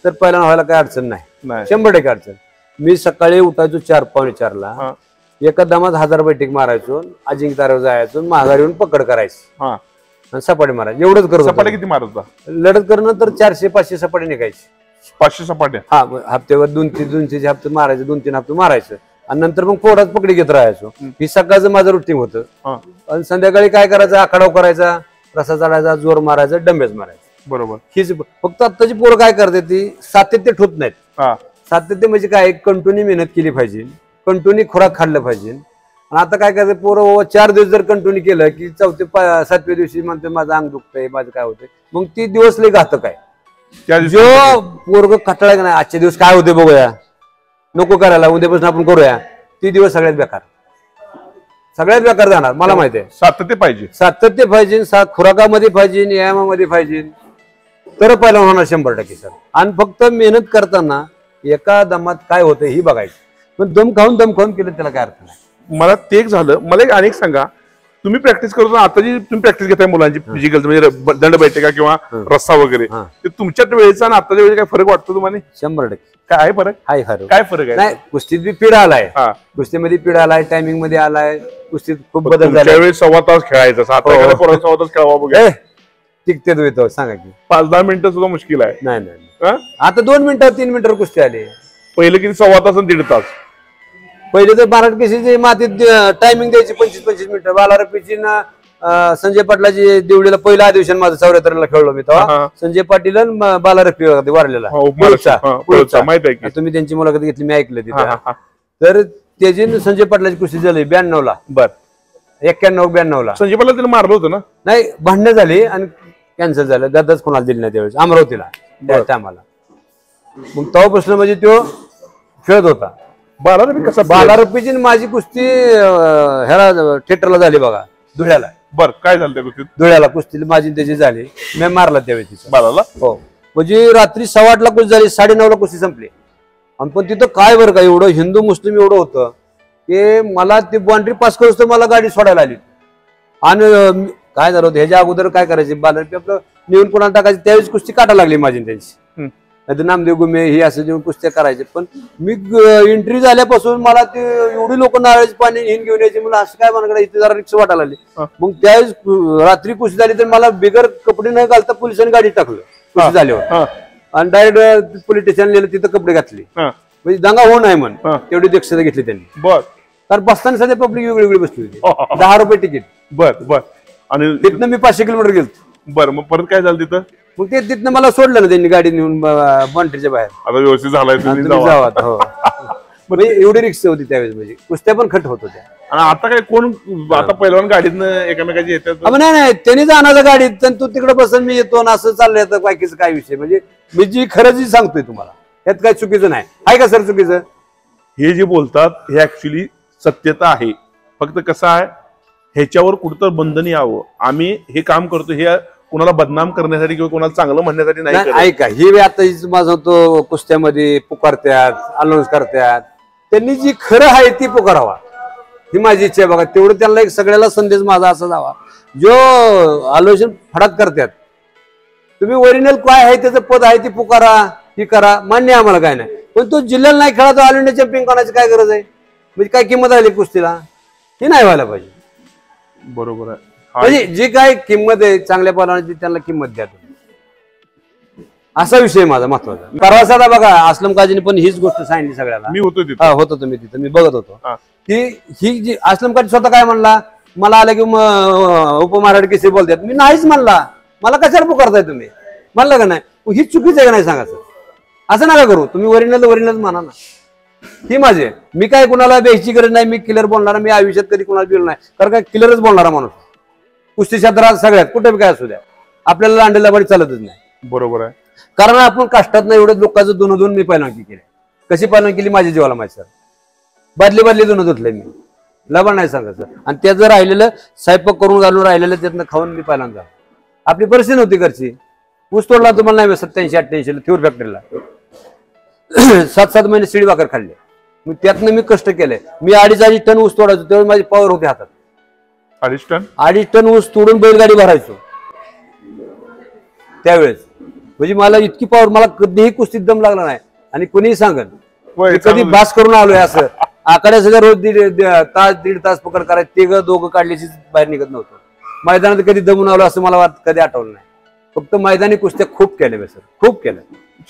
तर पहिला व्हायला काय अडचण नाही. 100% अडचण. मी सकाळी उठायचो 4-4:45 एका दमात 1000 बैठक मारायचो, अजिंक्य तारावर जायचो, माघारी येऊन पकड करायची आणि सपाटी मारायची. एवढंच करत. सपाटी किती मारत होता? लढत करणं तर 400-500 सपाटी निघायची. 500 सपाट्या? हा. हप्त्यावर 2-3 हप्ते मारायचे, 2-3 हप्ते मारायचं, आणि नंतर मग पोटात पकडी घेत राहायचो. ही सकाळचं माझं रुटीन होतं. आणि संध्याकाळी काय करायचं, आखाडाव करायचा, रसा चढायचा, जोर मारायचा, डंबेच मारायचा. बरोबर. हीच फक्त आत्ताची पोरं काय करते, ती सातत्य ठेवत नाहीत. सातत्य म्हणजे काय, कंटिन्यू मेहनत केली पाहिजे, कंटिन्यू खुराक खाल्लं पाहिजे. आणि आता काय करते पोरं, 4 दिवस जर कंटिन्यू केलं की 4-7व्या दिवशी म्हणते माझं अंग दुखतंय, माझं काय होतंय, मग ती दिवस लई घातक आहे. जो पोरग कटाळा नाही, आजच्या दिवस काय होते बघूया, नको करायला, उद्यापासून आपण करूया, ती दिवस सगळ्यात बेकार जाणार. मला माहिती आहे. सातत्य पाहिजे, सातत्य पाहिजे, खुराकामध्ये पाहिजे, व्यायामामध्ये पाहिजे, तर पहिला होणार 100% सर. आणि फक्त मेहनत करताना एका दमात काय होतं ही बघायचं. पण दम खाऊन केलं त्याला काय अर्थ नाही. मला ते एक झालं. मला एक अनेक सांगा, तुम्ही प्रॅक्टिस करतो आता जी तुम्ही प्रॅक्टिस घेताय मुलांची फिजिकल, म्हणजे दंड बैठका किंवा रस्सा वगैरे, ते तुमच्या वेळेचा आणि आताच्या वेळेस काय फरक वाटतो तुम्हाला? 100%. काय आहे फरक? काय फरक आहे? नाही, कुस्तीत बी पिढा आलाय, कुस्तीमध्ये पिढा आलाय, टायमिंग मध्ये आलाय, कुस्तीत खूप बदल झाला. त्यावेळेस 1.25 तास खेळायचं, 1.25 तास खेळावा बघा, टिकतेच येतो. सांगा की 5-10 मिनिटं सुद्धा मुश्किल आहे. नाही, आता 2 मिनिटं 3 मिनिटावर कुस्ती आली. पहिले किती 1.25 तास आणि 1.5 तास. पहिले तर मराठकेशीची मातीत टायमिंग द्यायची 25-25 मिनिटं. बालारपीची ना संजय पाटलाची देवडीला पहिलं अधिवेशन माझं 74ला खेळलो मी तेव्हा. संजय पाटील आणि बालारपी वारलेला, माहित आहे. तुम्ही त्यांची मुलाखत घेतली, मी ऐकलं तिथे. तर त्याची संजय पाटलाची कुस्ती झाली 92ला. बर. 91-92ला संजय पाटला त्याला मारलं होतं ना? नाही, भांडणं झाली आणि कॅन्सल झालं. गद्दाच कोणाला दिली नाही त्यावेळेस, अमरावतीला त्या टायमाला. मग तेव्हापासून म्हणजे तो खेळत होता. बालारपीची माझी कुस्ती ह्याला थिएटरला झाली बघा, धुळ्याला. बर. काय झालं त्या कुस्तीत? धुळ्याला कुस्ती माझी त्याची झाली, मी मारला त्यावेळी तिचा बालाला. हो, म्हणजे रात्री 8:15 कुस्ती झाली, 9:30ला कुस्ती संपली. आणि पण तिथं काय बरं का एवढं हिंदू मुस्लिम एवढं होतं की मला ती बाउंड्री पास करूच तर मला गाडी सोडायला आली. आणि काय झालं होतं ह्याच्या अगोदर काय करायचे बालर आपलं नेऊन कोणाला टाकायचे त्यावेळेस कुस्ती काटा लागली माझी त्यांची. नाही तर नामदेव गुमे हे असं जेवण कुस्त्या करायचे. पण मी एंट्री झाल्यापासून मला ते एवढी लोक नारळाचे पाणी घेऊन यायचे. मला असं काय म्हणा इथे जरा रिक्षा वाटायला लागली. मग त्यावेळेस रात्री कुस्ती झाली तर मला बिगर कपडे न घालता पोलिसांनी गाडी टाकलं कुस्ती झाल्यावर. आणि डायरेक्ट पोलीस स्टेशन नेलं तिथं कपडे घातले म्हणजे दंगा होऊ नये म्हणून तेवढी दक्षता घेतली त्यांनी. बर. कारण बसताना सध्या पब्लिक वेगळी वेगळी बसली होती. 10 रुपये तिकीट. बर बर. आणि तिथनं मी 500 किलोमीटर गेलो. बरं मग परत काय झालं तिथं? मग ते तिथनं मला सोडलं ना त्यांनी गाडी नेऊन बाउंड्रीच्या बाहेर. आता व्यवस्थित झालाय तुम्ही जावा. हो म्हणजे एवढी रिक्षा होती त्यावेळेस म्हणजे कुस्त्या पण खट होत होत्या. आणि आता काय कोण आता पहिलवान गाडीतनं एकमेकाची येतात? नाही नाही त्यांनी जाणार गाडीत तू तिकडे बसन मी येतो ना असं चाललंय तर बाकीचं काय विषय म्हणजे मी जी खरं जी सांगतोय तुम्हाला यात काय चुकीचं नाही आहे का सर? चुकीचं हे जे बोलतात हे ऍक्च्युली सत्यता आहे. फक्त कसं आहे ह्याच्यावर कुठं बंधन यावं. आम्ही हे काम करतो हे कुणाला बदनाम करण्यासाठी किंवा कुणाला चांगलं म्हणण्यासाठी नाही. ऐका हे आता माझा तो कुस्त्यामध्ये पुकारत्यात अनाऊन्स करतात त्यांनी जी खरं आहे ती पुकारावा ही माझी इच्छा आहे. बघा तेवढं त्यांना एक सगळ्याला संदेश माझा असा जावा जो आलोचन फडाक करतात तुम्ही ओरिजिनल काय आहे त्याचं पद आहे ती पुकारा ही करा मान्य आम्हाला काय नाही. पण तो जिल्ह्याला नाही खेळा तो ऑल इंडिया चॅम्पियन करायची काय गरज आहे? म्हणजे काय किंमत आली कुस्तीला? हे नाही व्हायला पाहिजे. बरोबर आहे. म्हणजे जी काय किंमत आहे चांगल्या पलाची त्यांना किंमत द्या तुम्ही असा विषय माझा महत्वाचा. परवासाला बघा अस्लम काजीने पण हीच गोष्ट सांगितली सगळ्याला. मी होतो तिथे. होतो तुम्ही तिथं मी बघत होतो की ही जी अस्लम काजी स्वतः काय म्हणला मला आलं की उपमहाराष्ट्र केसरी बोलतात. मी नाहीच म्हणला. मला कशाला पुकारताय तुम्ही म्हणलं का नाही? ही चुकीचं आहे का नाही सांगा सर? असं नका करू. तुम्ही ओरिजिनल म्हणा ना. ही माझे मी काय कुणाला बेची गरज नाही. मी क्लिअर बोलणार. मी आयुष्यात कधी कुणाला बिल नाही कारण काय क्लिअरच बोलणारा माणूस कुस्ती क्षेत्रात सगळ्यात कुठे बी काय असू द्या आपल्याला लांडेला बडी चालतच नाही. बरोबर आहे. कारण आपण कष्टात नाही एवढं लोकांचं दोन मी पहिल्यांदा केली. कशी पहिल्यांदा केली माझ्या जीवाला माहिती सर. बदली दोन धुतले मी लबा नाही सांगा सर. आणि त्या जर राहिलेलं स्वयंपाक करून घालून राहिलेलं त्यातनं खाऊन मी पहिल्यांदा आपली परिस्थिती नव्हती घरची. ऊस तोडला तुम्हाला नाही 87-88 थ्युर फॅक्टरीला 7-7 महिने शिडी भाकर खाल्ले. मग त्यातनं मी कष्ट केले. मी 2.5 टन ऊस तोडायचो तेव्हा माझी पॉवर होती हातात. 2.5 टन ऊस तोडून बैलगाडी भरायचो त्यावेळेस. म्हणजे मला इतकी पॉवर मला कधीही कुस्तीत दम लागला नाही. आणि कोणीही सांगन कधी बास करून आलोय असं आकड्या सगळं रोज 1.5 तास पकड करायचं ते दोघं काढल्याची बाहेर निघत नव्हतं. मैदानात कधी दमून आलो असं मला कधी आठवलं नाही. फक्त मैदानी कुस्त्या खूप केल्या सर खूप केल्या.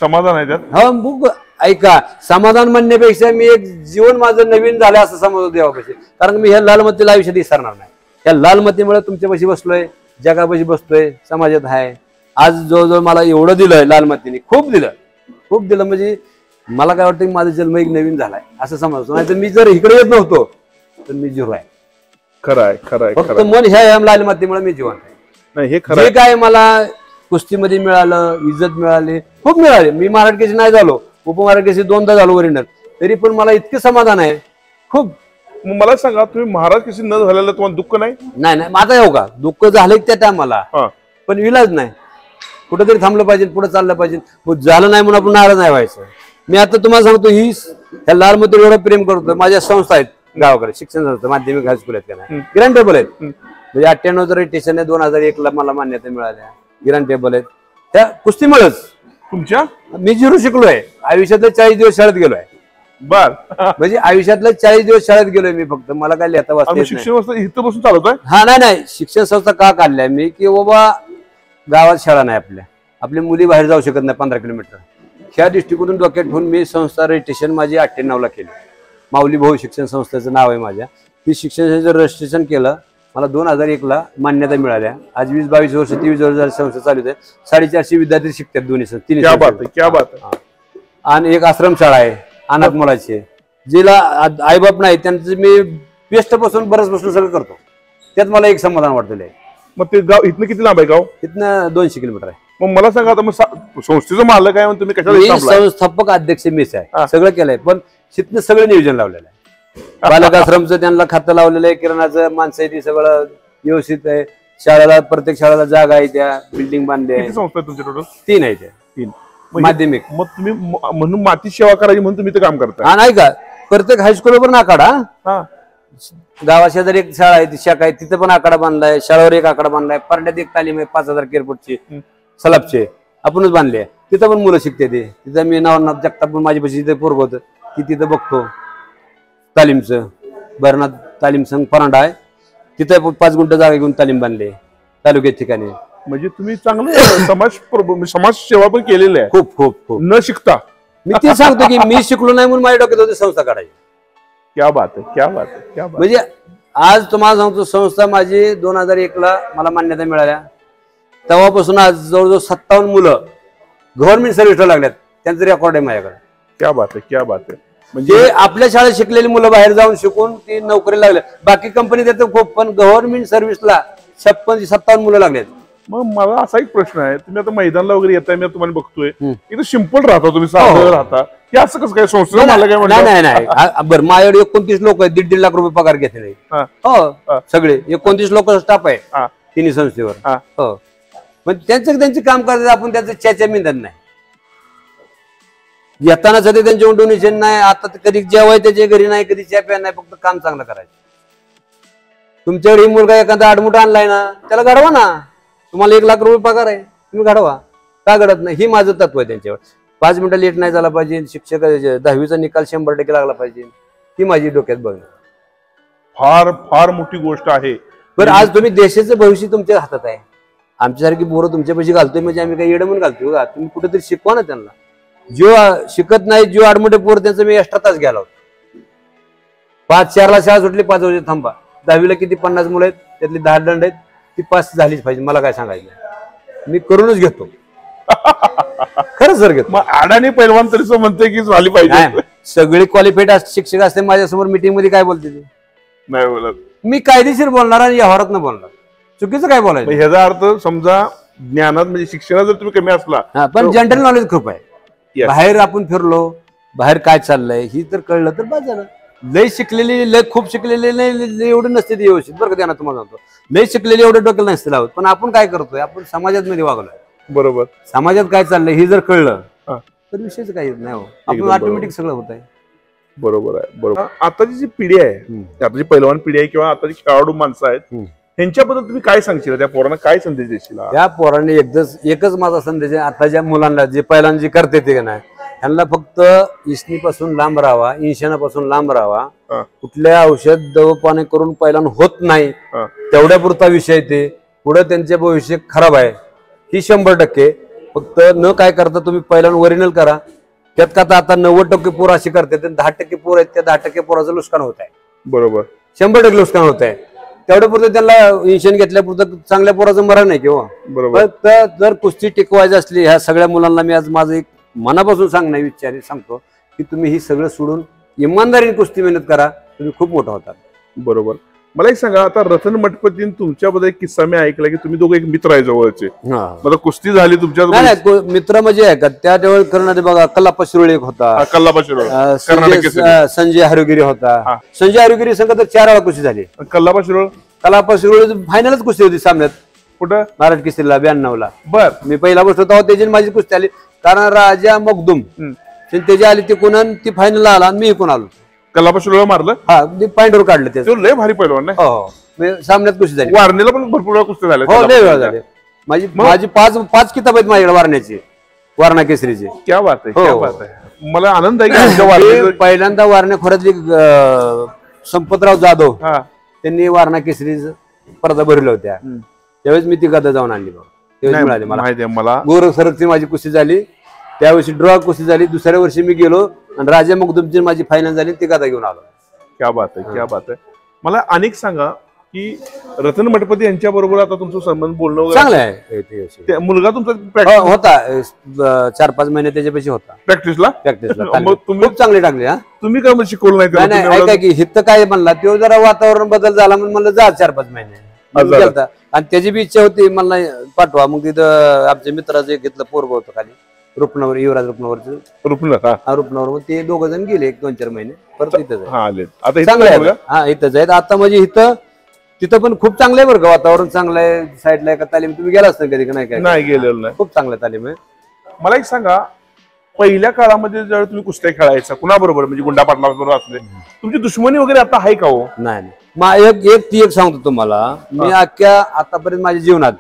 समाधान आहे त्यात. हा बुक ऐका समाधान म्हणण्यापेक्षा मी एक जीवन माझं नवीन झालं असं समजतो देवापाशी. कारण मी ह्या लालमतीला आयुष्यात विसरणार नाही. या लालमतीमुळे तुमच्यापाशी बसलोय जगापाशी बसतोय समाजात आहे. आज जवळजवळ मला एवढं दिलंय लालमतीने खूप दिलं म्हणजे मला काय वाटतं की माझा जन्म एक नवीन झालाय असं समजतो. नाही तर मी जर इकडे येत नव्हतो तर मी जिरो आहे. खरं आहे. फक्त मन ह्या लालमतीमुळे मी जिवंत आहे. नाही हे खरं काय मला कुस्तीमध्ये मिळालं इज्जत मिळाली खूप मिळाली. मी महाराष्ट्र केसरी नाही झालो उपमहाराष्ट्र केसरी 2दा झालो ओरिजिनल तरी पण मला इतकं समाधान आहे खूप. मला सांगा तुम्ही महाराज केसरी न झालेलं तुम्हाला दुःख नाही? नाही माझा येऊ का दुःख झालं त्या टायमाला पण विलाज नाही. कुठेतरी थांबलं पाहिजे पुढे चाललं पाहिजे. झालं नाही म्हणून आपण नाराज नाही व्हायचं. मी आता तुम्हाला सांगतो ही ह्या लालमती एवढं प्रेम करतो. माझ्या संस्था आहेत गावाकडे शिक्षण संस्था माध्यमिक हायस्कूल आहेत का नाही ग्रँड टेबल आहेत. म्हणजे 98 रजिस्ट्रेशन आहे 2001 ला मला मान्यता मिळाल्या. ग्रँड टेबल आहेत त्या कुस्तीमुळेच. तुमच्या मी जिरू शिकलोय आयुष्यातले 40 दिवस शाळेत गेलोय. बर म्हणजे आयुष्यातलं 40 दिवस शाळेत गेलोय मी. फक्त मला काय लिहिता वाचता शिक्षण इथं बसून चालवतोय. हा नाही शिक्षण संस्था का काढल्या मी की बाबा गावात शाळा नाही आपली मुली बाहेर जाऊ शकत नाही 15 किलोमीटर. ह्या दृष्टिकोनातून डोक्यात ठेवून मी संस्था रजिस्ट्रेशन माझी 98 ला केली. माऊली भाऊ शिक्षण संस्थेचं नाव आहे माझ्या. ही शिक्षण संस्थेचं रजिस्ट्रेशन केलं मला 2001 ला मान्यता मिळाल्या. आज 20-22 वर्ष 23 वर्ष संस्था चालू आहे. 450 विद्यार्थी शिकतात दोन्ही तिन्ही. आणि एक आश्रमशाळा आहे अनाथ मुलाची जिला आईबाप नाही त्यांचं मी बेस्ट पासून बरंच पासून सगळं करतो. त्यात मला एक समाधान वाटलेलं आहे. मग ते गाव इथनं किती लांब आहे? गाव इथनं 200 किलोमीटर आहे. मग मला सांगा आता मग संस्थेचं मालक आहे तुम्ही कशाला? संस्थापक अध्यक्ष मीच आहे. सगळं केलंय पण तिथनं सगळं नियोजन लावलेलं आहे. बालकाश्रमचं त्यांना खातं लावलेलं आहे. किराणाचं माणसं आहे ती सगळं व्यवस्थित आहे. शाळेला प्रत्येक शाळेला जागा आहे त्या बिल्डिंग बांधली आहे. संस्था तुमच्या टोटल 3 आहे त्या. माध्यमिक. मग तुम्ही म्हणून माती सेवा करायची म्हणून तुम्ही ते काम करता? हा, नाही का, प्रत्येक हायस्कूल पण आखाडा, हा, गावाशेजारी एक शाळा आहे, ती शाखा आहे, तिथे पण आखाडा बांधलाय, शाळेवर एक आखाडा बांधलाय, पारड्यात एक तालीम आहे 5000 केअरफूटची सलाबचे, आपणच बांधले. तिथं पण मुलं शिकते ते. तिथं मी नवनाथ जगताप पण माझी पैसे तिथे पोरग होतं, की तिथं बघतो तालीमचं. भरनाथ तालीम संघ परांडा आहे, तिथं 5 गुंठ जागा घेऊन तालीम बांधले तालुक्यात ठिकाणी. म्हणजे तुम्ही चांगलं समाज सेवा पण केलेली आहे खूप खूप खूप. न शिकता. मी ते सांगतो की मी शिकलो नाही म्हणून माझ्या डोक्यात होती संस्था काढायची. क्या बात आहे, क्या बात आहे, क्या बात. म्हणजे आज तुम्हाला सांगतो, संस्था माझी 2001 ला मला मान्यता मिळाल्या, तेव्हापासून आज जवळजवळ 57 मुलं गव्हर्नमेंट सर्व्हिसला लागल्यात. त्यांचं रेकॉर्ड आहे माझ्याकडे. क्या बात आहे, क्या बात आहे. म्हणजे आपल्या शाळेत शिकलेली मुलं बाहेर जाऊन शिकून ती नोकरी लागल्या. बाकी कंपनी देतात खूप, पण गव्हर्नमेंट सर्व्हिसला 57 मुलं लागलेत. मग मला असा एक प्रश्न आहे, तुम्ही आता मैदानाला वगैरे येताय, मी तुम्हाला बघतोय इथं सिंपल राहता, तुम्ही साधं राहता, हे असं कसं काय संस्था? मला काय म्हणतात? नाही नाही, बरं, माझ्याकडे 29 लोक आहेत, 1.5 लाख रुपये पगार घेतले. हो, सगळे 29 लोक स्टाफ आहे तिन्ही संस्थेवर. हो, पण त्यांचे काम करतात, आपण त्याचं चॅच्या मिळत नाही. येताना सध्या त्यांचे डोनेशन नाही, आता कधी जेवाय त्याच्या घरी नाही, कधी चॅ प्या नाही, फक्त काम चांगलं करायचं. तुमच्याकडे मुलगा एखादा आडमुठ आणलाय ना, त्याला घडवा ना. तुम्हाला 1 लाख रुपये पगार आहे, तुम्ही घडवा. का घडत नाही? ही माझं तत्व आहे त्यांच्यावर. 5 मिनिटं लेट नाही झाला पाहिजे, शिक्षक 10वीचा निकाल 100% लागला पाहिजे, ही माझी डोक्यात बघ. फार फार मोठी गोष्ट आहे. बरं, आज तुम्ही देशाचं भविष्य तुमच्या हातात आहे. आमच्यासारखी पोरं तुमच्या पैसे घालतोय म्हणजे आम्ही काही येडं म्हणून घालतोय का? तुम्ही कुठेतरी शिकवा ना त्यांना. जो शिकत नाही, जो आडमोठे पोर, त्याचं मी एक्स्ट्रा तास घ्यायला होतो. 5-4 ला शाळा सुटली, 5 वाजता थांबा. 10वीला किती 50 मुलं आहेत, त्यातली 10 दंड आहेत, ती पास झालीच पाहिजे. मला काय सांगायचं, मी करूनच घेतो. खरं सर घेतो. मग अडाणी पैलवान तरी म्हणते की झाली पाहिजे. सगळे क्वालिफाईड शिक्षक असते माझ्यासमोर मीटिंग मध्ये, काय बोलते ते? नाही बोलत. मी कायदेशीर बोलणार आणि व्यवहारात न बोलणार. चुकीचं काय बोलायचं? ह्याचा अर्थ समजा ज्ञानात म्हणजे शिक्षणात जर तुम्ही कमी असला, पण जनरल नॉलेज खूप आहे. बाहेर आपण फिरलो, बाहेर काय चाललंय ही तर कळलं तर बस झालं. लय शिकलेली, लय खूप शिकलेले नाही एवढं नसते ते व्यवस्थित, बरं का? त्यांना तुम्हाला सांगतो, लय शिकलेले एवढं डोक्याला नसते लावत. पण आपण काय करतोय, आपण समाजात मध्ये वागलोय. बरोबर. समाजात काय चाललंय हे जर कळलं तर विषयच काही नाही. आपण ऑटोमॅटिक सगळं होत आहे. बरोबर आहे, बरोबर. आताची जी पिढी आहे, आताची पैलवान पिढी आहे किंवा आताची खेळाडू माणसं आहेत, ह्यांच्याबद्दल तुम्ही काय सांगशील? त्या पोरांना काय संदेश देशील? त्या पोरांनी एकच माझा संदेश आहे, आता ज्या मुलांना जे पहिल्यांदा जे करते ते नाही, त्यांना फक्त इसणीपासून लांब राहावा, इंशनापासून लांब राहावा. कुठल्या औषध दवपाने करून पहिल्यांदा होत नाही, तेवढ्या पुरता विषय. ते पुढे त्यांचे भविष्य खराब आहे ही 100%. फक्त न काय करता तुम्ही पहिल्यांदा ओरिजिनल करा. त्यात का आता 90% पोरं अशी करते, 10% पोरं आहेत, त्या 10% पोराचं नुकसान होत आहे. बरोबर. 100% नुकसान होत आहे. तेवढ्या पुरतं त्यांना इंजेक्शन घेतल्यापुरतं चांगल्या पोराचं मरण नाही किंवा. बरोबर. तर जर कुस्ती टिकवायची असली, ह्या सगळ्या मुलांना मी आज माझं एक मनापासून सांगतो की तुम्ही ही सगळं सोडून इमानदारीने कुस्ती मेहनत करा, तुम्ही खूप मोठा होता. बरोबर. मला एक सांगा, आता रतन मठपतीन तुमच्याबद्दल एक किस्सा मी ऐकला की तुम्ही दोघे एक मित्र आहे जवळचे. मला कुस्ती झाली तुमच्या मित्र म्हणजे आहे का? त्या जवळ करणारे बघा, कल्लाप्पा शिरोळे एक होता, संजय हरगिरी होता. संजय हरगिरी संघ तर 4 वेळा कुस्ती झाली. कल्लाप्पा शिरोळे फायनलच कुस्ती होती सामन्यात. कुठं? महाराज केसरीला 92 ला. बर. मी पहिला बसलो तेव्हा त्याची माझी कुस्ती आली, कारण राजा मखदूम त्याची आली, ती कोण ती फायनलला आला आणि मी इकून आलो. कल्लाप्पा शिरोळे मारलं. हा, पॉइंटवर काढलं ते. लय भारी पैलवान नाही. हो, सामन्यात कुस्ती झाली. वारणेला पण भरपूर वेळा कुस्ती झाल्या. हो, लय वेळा झाले. माझी 5 किताब आहेत माझ्याकडे वारण्याची, वारणा केसरीची. क्या बात आहे, क्या बात आहे. मला आनंद आहे की पहिल्यांदा वारणा खोऱ्यातली संपतराव जाधव त्यांनी वारणा केसरी स्पर्धा भरल्या होत्या, त्यावेळेस मी ती गदा जाऊन आणली. त्यावेळेस मिळाली मला. गोरख सरकची माझी कुस्ती झाली, त्यावेळी ड्रॉ कुस्ती झाली. दुसऱ्या वर्षी मी गेलो आणि राजा मखदूमची माझी फायनल झाली, ती गदा घेऊन आलो. क्या बात आहे, क्या बात आहे. मला अनेक सांगा की रतन मठपती यांच्या बरोबर आता तुमचं संबंध बोलणं चांगलं आहे. मुलगा तुमचा होता 4-5 महिने त्याच्यापेक्षा होता प्रॅक्टिसला. खूप चांगले टाकले. तुम्ही काय शिकवलं नाही? ऐका की हित काय म्हणला, तो जरा वातावरण बदल झाला म्हणून म्हणलं जा 4-5 महिने. आणि त्याची बी इच्छा होती मला पाठवा. मग तिथं आमच्या मित्राचं एक घेतलं पोरग होतं खाली रुपनवर, युवराज रुपनवर. ते 2 जण गेले 1-2-4 महिने, परत इथंच चांगलं आहे. इथंच आहेत आता. म्हणजे इथं तिथं पण खूप चांगलं आहे बरं का, वातावरण चांगलं आहे. साईडला एका तालीम तुम्ही गेला असता कधी? नाही, काय नाही गेलेलं नाही. खूप चांगलं तालीम आहे. मला एक सांगा, पहिल्या काळामध्ये जर तुम्ही कुस्त्या खेळायचा कुणाबरोबर, म्हणजे गुंडा पाटला बरोबर असले, तुमची दुश्मनी वगैरे आता आहे का हो? नाही, एक सांगतो तुम्हाला, मी अख्ख्या आतापर्यंत माझ्या जीवनात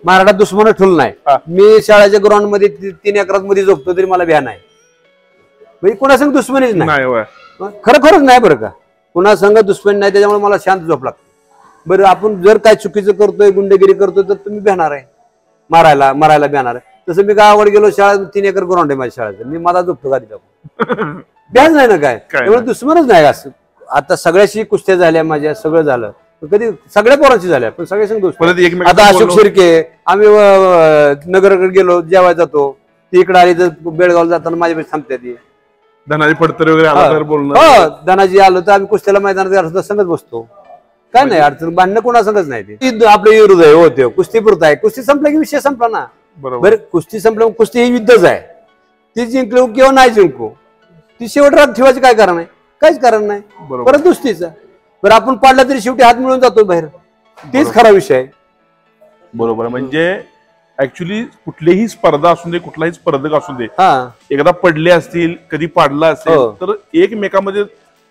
मराठा दुश्मन ठेवलं नाही. मी शाळेच्या ग्राउंड मध्ये 3 एकरात मध्ये झोपतो तरी मला भ्या नाही, म्हणजे कुणासंग दुश्मनीच नाही, खरंच नाही बरं का, कुणासंग दुश्मनी नाही, त्याच्यामुळे मला शांत झोप लागते. बरं आपण जर काय चुकीचं करतोय, गुंडगिरी करतोय, तर तुम्ही भ्याणार आहे, मरायला भ्याणार आहे. तसं मी गावाकडे गेलो, शाळा 3 एकर ग्राउंड आहे माझ्या शाळेचं, मी मला झोपतो गाडी टाकून, भ्याच नाही ना काय, त्यामुळे दुश्मनच नाही. असं आता सगळ्याशी कुस्त्या झाल्या माझ्या, सगळं झालं, कधी सगळ्या पोरांची झाल्या, पण सगळ्या संग दुश्मन. आता अशोक शिर्के, आम्ही नगरकडे गेलो, जेवायला जातो, ती इकडे आली तर बेळगावला जाताना माझ्यापेक्षा थांबते ती, धनाजी फडतरे वगैरे आला तर बोलणं, धनाजी आलो तर आम्ही कुस्त्याला मैदानात संगत बसतो, काय नाही अडचण, भांडणं कोणासंगच नाही. ते आपले विरुद्ध आहे, होते कुस्ती पुरत आहे, कुस्ती संपला की विषय संपला ना. बरं, कुस्ती संपलं, कुस्ती ही युद्धच आहे, ती जिंकलो किंवा नाही जिंकू, ती शेवट राग ठेवायचं काय कारण आहे, काहीच कारण नाही, परत कुस्तीचा. बरं आपण पाडला तरी शेवटी हात मिळून जातो बाहेर, तेच खरा विषय आहे. बरोबर, म्हणजे ऍक्च्युली कुठलीही स्पर्धा असू दे, कुठलाही स्पर्धक असू दे, एकदा पडले असतील, कधी पाडला असेल, तर एकमेकांमध्ये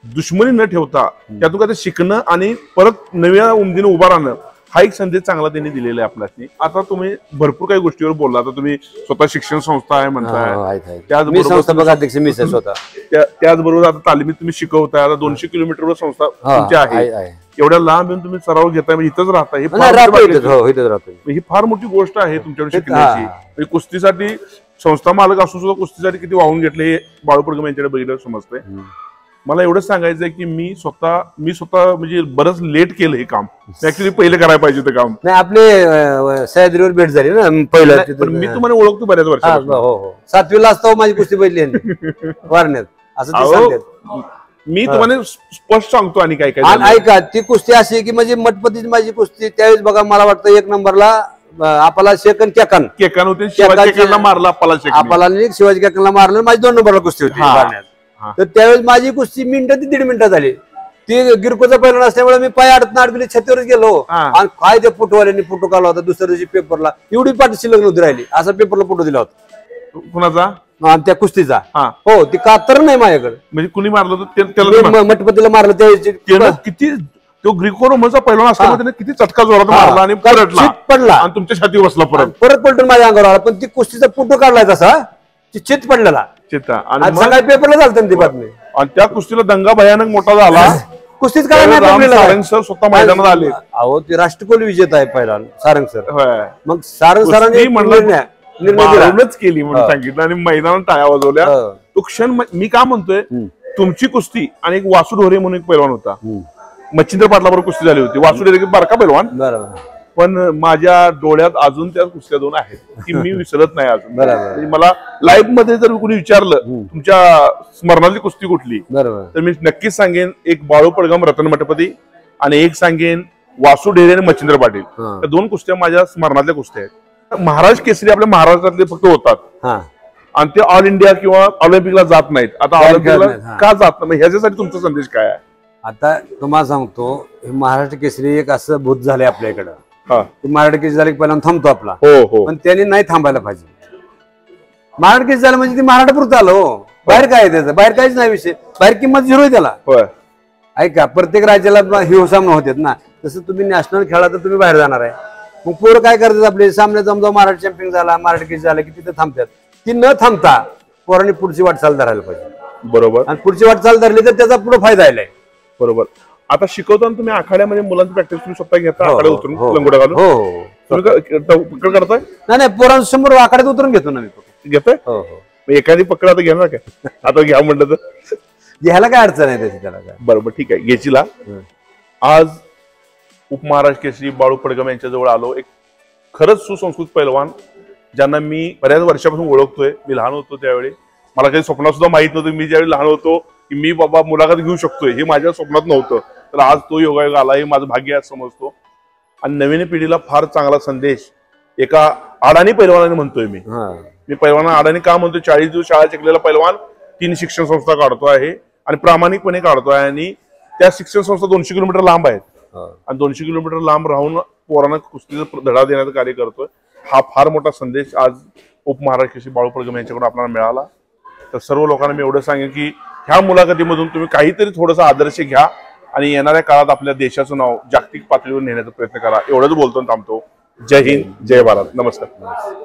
दुश्मनी न ठेवता त्यातून काय शिकणं आणि परत नव्या उमदीने उभा राहणं, हा एक संदेश चांगला त्यांनी दिलेला आहे आपल्याला. आता तुम्ही भरपूर काही गोष्टीवर बोलला, आता तुम्ही स्वतः शिक्षण संस्था आहे म्हणताय, त्याचबरोबर आता तालमीत तुम्ही शिकवताय, आता 200 किलोमीटरवर संस्था तुमची आहे, एवढ्या लांब येऊन तुम्ही सराव घेताय, म्हणजे इथंच राहताय, ही फार मोठी गोष्ट आहे तुमच्याकडे शिकण्याची. कुस्तीसाठी संस्था मालक असून सुद्धा कुस्तीसाठी किती वाहून घेतले हे बाळू पडगम यांच्याकडे बघितलं समजतंय. मला एवढंच सांगायचंय की मी स्वतः म्हणजे बरंच लेट केलं हे काम, ऍक्च्युली पहिले करायला पाहिजे ते काम. नाही, आपले सह्याद्रीवर भेट झाली ना पहिलं, मी तुम्हाला ओळखतो बऱ्याच वर्षापासून. 7वीला असतो माझी कुस्ती पहिली वारण्यात, असं मी तुम्हाला स्पष्ट सांगतो. आणि काय काय ऐका, ती कुस्ती अशी की म्हणजे मटपतीची माझी कुस्ती त्यावेळेस बघा, मला वाटतं 1 नंबरला आपला शेकन केकन होते, शिवाजी मारला आपला शिवाजी केकनला मारलं, माझी 2 नंबरला कुस्ती होती वारण्यात. तर त्यावेळेस माझी कुस्ती मिनिटं ती 1.5 मिनिटं झाली. ती गिरकोचा पहिला नसल्यामुळे मी पाय अडकली, छातीवरच गेलो, आणि काय त्या फुटवाल्यांनी फोटो काढला होता दुसऱ्या दिवशी पेपरला, एवढी पाठी शिल्लक नव्हती राहिली, असा पेपरला फोटो दिला होता. कुणाचा? त्या कुस्तीचा. हो, ती कातर नाही माझ्याकडे, म्हणजे कुणी मारलं होतं, मटपतीला मारलं त्यावेळेस. किती तो ग्रीको रोमनचा पहिलवान असताना किती चटका जोरात मारला आणि पडला आणि तुमच्या छातीवर बसला, परत पलटून माझ्या अंगावर आला. पण ती कुस्तीचा फोटो काढलाय तसा, चित पडलेला सकाळी पेपरला झालं ती बातमी, आणि त्या कुस्तीला दंगा भयानक मोठा झाला. कुस्तीच काय सर स्वतः मैदानात आले. अहो, ते राष्ट्रकुल विजेता आहे पहिला सारंग सर. मग सारंग सरांनी म्हणूनच केली म्हणून सांगितलं आणि मैदानात टाळ्या वाजवल्या. तो क्षण मी का म्हणतोय, तुमची कुस्ती आणि एक वासू ढोरे म्हणून एक पैलवान होता, मच्छिंद्र पाटलाबरोबर कुस्ती झाली होती. वासू ढोरे बारका पैलवान, पण माझ्या डोळ्यात अजून त्या कुस्त्या 2 आहेत की मी विसरत नाही अजून. मला लाईव्ह मध्ये जर कोणी विचारलं तुमच्या स्मरणातली कुस्ती कुठली, तर मी नक्कीच सांगेन एक बाळू पडगम रतन मठपती, आणि एक सांगेन वासू ढेरे आणि मच्छिंद्र पाटील. त्या 2 कुस्त्या माझ्या स्मरणातल्या कुस्त्या आहेत. महाराष्ट्र केसरी आपल्या महाराष्ट्रातले फक्त होतात, आणि ते ऑल इंडिया किंवा ऑलिम्पिकला जात नाहीत. आता ऑलिम्पिकला का जात नाही, ह्याच्यासाठी तुमचा संदेश काय आहे? आता तुम्हाला सांगतो, महाराष्ट्र केसरी एक असं भूत झालंय आपल्या इकडं, महाराष्ट्र केसरी झाले पहिला थांबतो आपला, पण त्यांनी नाही थांबायला पाहिजे. महाराष्ट्र केसरी झालं म्हणजे ती महाराष्ट्रापुरतं आलं, हो, बाहेर काय त्याचं, बाहेर काहीच नाही विषय, बाहेर किंमत 0 आहे त्याला. ऐका, प्रत्येक राज्याला हिरो सामने होतात ना, तसं तुम्ही नॅशनल खेळा तर तुम्ही बाहेर जाणार आहे. मग पोरं काय करतात, आपले सामने जमजा महाराष्ट्र चॅम्पियन झाला, महाराष्ट्र केसरी झाला की तिथे थांबतात. ती न थांबता पोरांनी पुढची वाटचाल धरायला पाहिजे. बरोबर, आणि पुढची वाटचाल धरली तर त्याचा पुढे फायदा आहे. बरोबर. आता शिकवताना तुम्ही आखाड्यामध्ये मुलांची प्रॅक्टिस तुम्ही स्वतः घेता, आखाड्यात उतरून लंगोटा घालून? पकड करताय? नाही, पोरांसमोर आखाड्यात उतरून घेतो ना मी. घेतोय? एखादी पकड आता घेणार काय? आता घ्या म्हटलं तर घ्यायला काय अडचण आहे त्याची, त्याला काय. बरोबर, ठीक आहे, घेचीला. आज उपमहाराष्ट्र केसरी बाळू पडगम यांच्या जवळ आलो, एक खरंच सुसंस्कृत पैलवान, ज्यांना मी बऱ्याच वर्षापासून ओळखतोय. मी लहान होतो त्यावेळी, मला काही स्वप्नात सुद्धा माहित नव्हतं मी ज्यावेळी लहान होतो की मी बाबा मुलाखत घेऊ शकतोय, हे माझ्या स्वप्नात नव्हतं. तर आज तो योगायोग आला, हे माझं भाग्य आहे समजतो. आणि नवीन पिढीला फार चांगला संदेश एका अडाणी पैलवानाने म्हणतोय मी पैलवाना अडाणी का म्हणतोय, 40 दिवस शाळा शिकलेला पैलवान 3 शिक्षण संस्था काढतो आहे आणि प्रामाणिकपणे काढतो आहे, आणि त्या शिक्षण संस्था 200 किलोमीटर लांब आहेत, आणि 200 किलोमीटर लांब राहून पोरांना कुस्तीचा धडा देण्याचं कार्य करतोय. हा फार मोठा संदेश आज उपमहाराष्ट्र केसरी बाळू पडगम यांच्याकडून आपल्याला मिळाला. तर सर्व लोकांना मी एवढं सांगेन की ह्या मुलाखतीमधून तुम्ही काहीतरी थोडासा आदर्श घ्या आणि येणाऱ्या काळात आपल्या देशाचं नाव जागतिक पातळीवर नेण्याचा प्रयत्न करा. एवढंच बोलतो थांबतो. जय हिंद, जय भारत. नमस्कार.